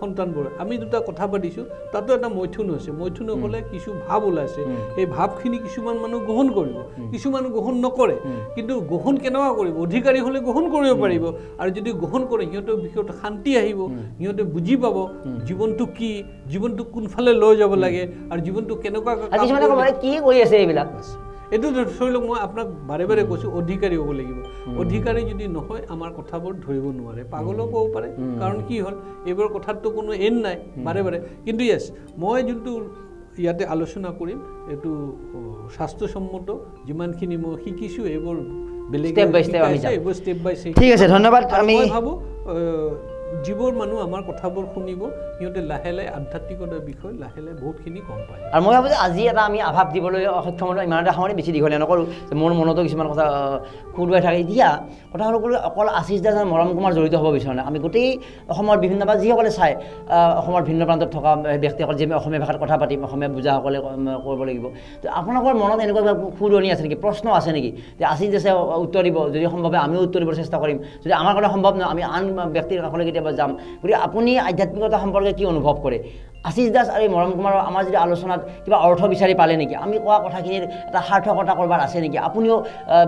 সন্তানবোৰ আমি দুটা কথা পাতিছোঁ তাতো এটা মৈথুন হৈছে মৈথুনৰ ফলে কিছু ভাৱ ওলাইছে সেই ভাৱখিনি কিছুমান মানুহ গ্ৰহণ কৰিব কিছুমান গ্ৰহণ নকৰে কিন্তু গ্ৰহণ কেনেকুৱা কৰিব অধিকাৰী হ'লে গ্ৰহণ কৰিব পাৰিব আৰু যদি গ্ৰহণ কৰে সিহঁতৰ বিষয়ত শান্তি আহিব সিহঁতে বুজি পাব জীৱনটো কি জীৱনটো কোনফালে লৈ যাব লাগে আৰু জীৱনটো কেনেকুৱা কি কৰি আছে এইবিলাক এইটো ধৰি লওক মই আপোনাক বাৰে বাৰে কৈছোঁ অধিকাৰী হ'ব লাগিব অধিকাৰী যদি নহয় আমাৰ কথাবোৰ ধৰিব নোৱাৰে পাগলো ক'ব পাৰে কাৰণ কি হ'ল এইবোৰ কথাততো কোনো এণ্ড নাই বাৰে বাৰে কিন্তু য়েছ মই যোনটো ইয়াতে আলোচনা কৰিম এইটো স্বাস্থ্যসন্মত যিমানখিনি মই শিকিছোঁ এইবোৰ বেলেগ এইবোৰ ষ্টেপ বাই ষ্টেপ ঠিক আছে ধন্যবাদ আমি ভাবোঁ যিবোৰ মানুহ আমাৰ কথাবোৰ শুনিব সিহঁতে লাহে লাহে আধ্যাত্মিকতাৰ বিষয়ে লাহে লাহে বহুতখিনি গম পায় আৰু মই ভাবোঁ যে আজি এটা আমি আভাস দিবলৈ সক্ষম হ'লোঁ ইমান এটা সময় বেছি দীঘলীয়া নকৰোঁ যে মোৰ মনতো কিছুমান কথা খুদুৱাই থাকে এতিয়া কথা হ'ল অকল আছিজ দাস মৰম কুমাৰ জড়িত হ'ব বিচৰা নাই আমি গোটেই অসমৰ বিভিন্ন বা যিসকলে চাই অসমৰ ভিন্ন প্ৰান্তত থকা ব্যক্তিসকল যে আমি অসমীয়া ভাষাত কথা পাতিম অসমীয়া বুজাসকলে কৰিব লাগিব তো আপোনালোকৰ মনত এনেকুৱা খুদনি আছে নেকি প্ৰশ্ন আছে নেকি যে আছিজ দাসে উত্তৰ দিব যদি সম্ভৱ হয় আমিও উত্তৰ দিবলৈ চেষ্টা কৰিম যদি আমাৰ কাৰণে সম্ভৱ নহয় আমি আন ব্যক্তিৰ কাষলৈ কেতিয়াবা যাম গতিকে আপুনি আধ্যাত্মিকতা সম্পৰ্কে কি অনুভৱ কৰে আছিজ দাস আৰু মৰম কুমাৰৰ আমাৰ যদি আলোচনাত কিবা অৰ্থ বিচাৰি পালে নেকি আমি কোৱা কথাখিনিৰ এটা সাৰ্থকতা কৰবাৰ আছে নেকি আপুনিও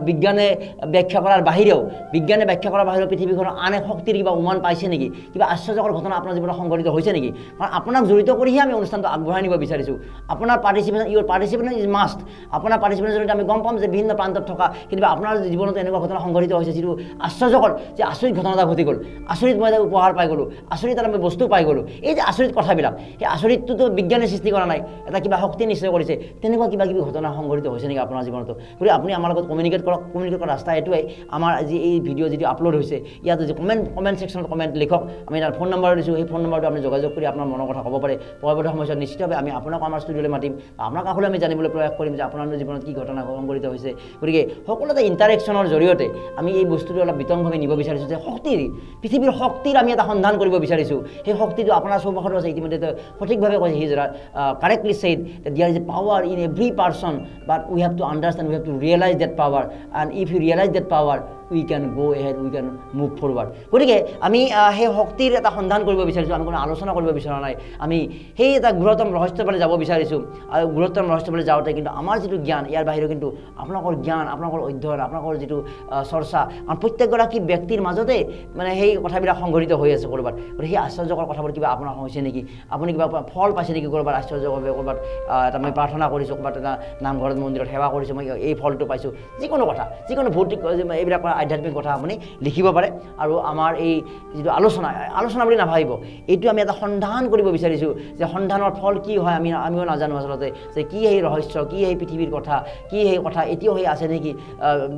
বিজ্ঞানে ব্যাখ্যা কৰাৰ বাহিৰেও পৃথিৱীখনৰ আন এক শক্তিৰ কিবা উমান পাইছে নেকি কিবা আশ্চৰ্যকৰ ঘটনা আপোনাৰ জীৱনত সংঘটিত হৈছে নেকি কাৰণ আপোনাক জড়িত কৰিহে আমি অনুষ্ঠানটো আগবঢ়াই নিব বিচাৰিছোঁ আপোনাৰ পাৰ্টিচিপেশ্যন ইজ মাষ্ট আপোনাৰ পাৰ্টিচিপেশ্যনৰ জৰিয়তে আমি গম পাম যে বিভিন্ন প্ৰান্তত থকা কেতিয়াবা আপোনাৰ জীৱনত এনেকুৱা ঘটনা সংঘটিত হৈছে যিটো আশ্চৰ্যকৰ যে আচৰিত ঘটনা এটা ঘটি গ'ল আচৰিত মই এটা উপহাৰ পাই গ'লোঁ আচৰিত এটা মই বস্তু পাই গ'লোঁ এই যে আচৰিত কথাবিলাক সেই আচৰিতটোতো বিজ্ঞানে সৃষ্টি কৰা নাই এটা কিবা শক্তি নিশ্চয় কৰিছে তেনেকুৱা কিবা কিবি ঘটনা সংঘটিত হৈছে নেকি আপোনাৰ জীৱনতো গতিকে আপুনি আমাৰ লগত কমিউনিকেট কৰা ৰাস্তা এইটোৱে আমাৰ আজি এই ভিডিঅ' যিটো আপলোড হৈছে ইয়াত যে কমেণ্ট ছেকশ্যনত কমেণ্ট লিখক আমি তাৰ ফোন নম্বৰ দিছোঁ সেই ফোন নম্বৰটো আপুনি যোগাযোগ কৰি আপোনাৰ মনৰ কথা ক'ব পাৰে পৰৱৰ্তী সময়ত নিশ্চিতভাৱে আমি আপোনাক আমাৰ ষ্টুডিঅ'লৈ মাতিম আপোনাৰ কাষলৈ আমি জানিবলৈ প্ৰয়াস কৰিম যে আপোনাৰ জীৱনত কি ঘটনা সংঘটিত হৈছে গতিকে সকলো এটা ইণ্টাৰেকশ্যনৰ জৰিয়তে আমি এই বস্তুটো অলপ বিতংভাৱে নিব বিচাৰিছোঁ যে পৃথিৱীৰ শক্তিৰ আমি এটা সন্ধান কৰিব বিচাৰিছোঁ সেই শক্তিটো আপোনাৰ চৌপাশতো আছে ইতিমধ্যে সঠিকভাৱে কৈছে he correctly said that there is a power in every person but we have to understand we have to realize that power and if you realize that power we can go ahead, we can move forward. গতিকে আমি সেই শক্তিৰ এটা সন্ধান কৰিব বিচাৰিছোঁ, আমি কোনো আলোচনা কৰিব বিচৰা নাই, আমি সেই এটা গুৰুত্তম ৰহস্যৰ ফালে যাব বিচাৰিছোঁ। আৰু গুৰুত্তম ৰহস্যৰ ফালে যাওঁতে কিন্তু আমাৰ যিটো জ্ঞান, ইয়াৰ বাহিৰেও কিন্তু আপোনালোকৰ জ্ঞান, আপোনালোকৰ অধ্যয়ন, আপোনালোকৰ যিটো চৰ্চা, কাৰণ প্ৰত্যেকগৰাকী ব্যক্তিৰ মাজতে মানে সেই কথাবিলাক সংঘটিত হৈ আছে ক'ৰবাত। গতিকে সেই আশ্চৰ্যকৰ কথাবোৰ কিবা আপোনাৰ হৈছে নেকি, আপুনি কিবা ফল পাইছে নেকি ক'ৰবাত আশ্চৰ্যভাৱে, ক'ৰবাত এটা মই প্ৰাৰ্থনা কৰিছোঁ, ক'ৰবাত এটা নামঘৰত মন্দিৰত সেৱা কৰিছোঁ, মই এই ফলটো পাইছোঁ, যিকোনো কথা, যিকোনো ভৌতিক এইবিলাক আধ্যাত্মিক কথা আপুনি লিখিব পাৰে। আৰু আমাৰ এই যিটো আলোচনা বুলি নাভাবিব, এইটো আমি এটা সন্ধান কৰিব বিচাৰিছোঁ যে সন্ধানৰ ফল কি হয় আমিও নাজানো আচলতে, যে কি সেই ৰহস্য, কি সেই পৃথিৱীৰ কথা, কি সেই কথা এতিয়াও সেই আছে নেকি,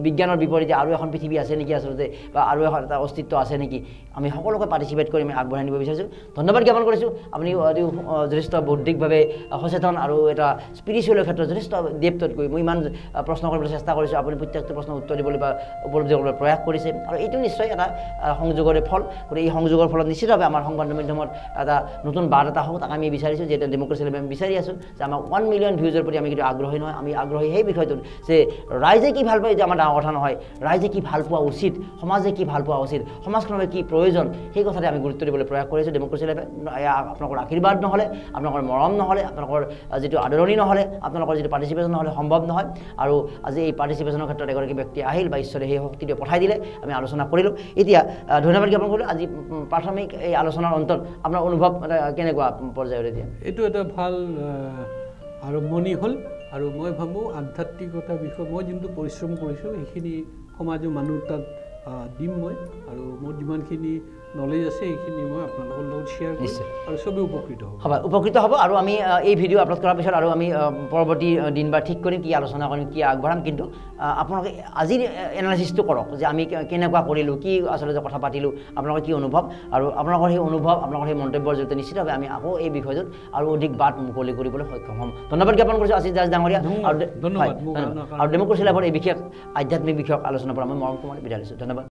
বিজ্ঞানৰ বিপৰীতে আৰু এখন পৃথিৱী আছে নেকি আচলতে, বা আৰু এখন এটা অস্তিত্ব আছে নেকি, আমি সকলোকে পাৰ্টিচিপেট কৰি আমি আগবঢ়াই নিব বিচাৰিছোঁ। ধন্যবাদ জ্ঞাপন কৰিছোঁ। আপুনি যথেষ্ট বৌদ্ধিকভাৱে সচেতন আৰু এটা স্পিৰিচুৱেলৰ ক্ষেত্ৰত যথেষ্ট ডেপ্থতকৈ মই ইমান প্ৰশ্ন কৰিবলৈ চেষ্টা কৰিছোঁ, আপুনি প্ৰত্যেকটো প্ৰশ্নৰ উত্তৰ দিবলৈ বা উপলব্ধি কৰিবলৈ প্ৰয়াস কৰিছে, আৰু এইটো নিশ্চয় এটা সংযোগৰে ফল। গতিকে এই সংযোগৰ ফলত নিশ্চিতভাৱে আমাৰ সংবাদ মাধ্যমত এটা নতুন বাট এটা হওক, তাক আমি বিচাৰিছোঁ, যিহেতু ডেম'ক্ৰেচি লাইভে আমি বিচাৰি আছোঁ যে আমাৰ 1 মিলিয়ন ভিউজৰ প্ৰতি আমি কিন্তু আগ্ৰহী নহয়, আমি আগ্ৰহী সেই বিষয়টোত যে ৰাইজে কি ভাল পায়, এইটো আমাৰ ডাঙৰ কথা নহয়, ৰাইজে কি ভাল পোৱা উচিত, সমাজে কি ভাল পোৱা উচিত, সমাজখনৰ কি প্ৰয়োজন, সেই কথাতে আমি গুৰুত্ব দিবলৈ প্ৰয়াস কৰিছোঁ ডেম'ক্ৰেচি লাইভে। আপোনালোকৰ আশীৰ্বাদ নহ'লে, আপোনালোকৰ মৰম নহ'লে, আপোনালোকৰ যিটো আদৰণি নহ'লে, আপোনালোকৰ যিটো পাৰ্টিচিপেশ্যন নহ'লে সম্ভৱ নহয়। আৰু আজি এই পাৰ্টিচিপেশ্যনৰ ক্ষেত্ৰত এগৰাকী ব্যক্তি আহিল বা ঈশ্বৰে সেই শক্তিটো পঠাই দিলে, আমি আলোচনা কৰিলোঁ। এতিয়া ধন্যবাদ জ্ঞাপন কৰিলোঁ। আজি প্ৰাথমিক এই আলোচনাৰ অন্তত আপোনাৰ অনুভৱ কেনেকুৱা পৰ্যায়ত? এতিয়া এইটো এটা ভাল আৰম্ভণি হ'ল, আৰু মই ভাবোঁ আধ্যাত্মিকতাৰ বিষয়ে মই যোনটো পৰিশ্ৰম কৰিছোঁ সেইখিনি সমাজৰ মানুহ তাত দিম মই, আৰু মোৰ যিমানখিনি নলেজ আছে এইখিনি মই আপোনালোকৰ লগত শ্বেয়াৰ কৰিম, আৰু চবেই উপকৃত হ'ব। আৰু আমি এই ভিডিঅ' আপলোড কৰাৰ পিছত আৰু আমি পৰৱৰ্তী দিন বাৰ ঠিক কৰিম, কি আলোচনা কৰিম, কি আগবঢ়াম। কিন্তু আপোনালোকে আজিৰ এনালাইচিছটো কৰক যে আমি কেনেকুৱা কৰিলোঁ, কি আচলতে কথা পাতিলোঁ, আপোনালোকৰ কি অনুভৱ, আৰু আপোনালোকৰ সেই অনুভৱ, আপোনালোকৰ সেই মন্তব্যৰ জৰিয়তে নিশ্চিতভাৱে আমি আকৌ এই বিষয়টোত আৰু অধিক বাট মুকলি কৰিবলৈ সক্ষম হ'ম। ধন্যবাদ জ্ঞাপন কৰিছোঁ আশীষ দাস ডাঙৰীয়া, আৰু ডেম'ক্ৰেচি লাইভৰ এই বিশেষ আধ্যাত্মিক বিষয়ক আলোচনাৰ পৰা মই মৰম কুমাৰ বিদায় লৈছোঁ। ধন্যবাদ।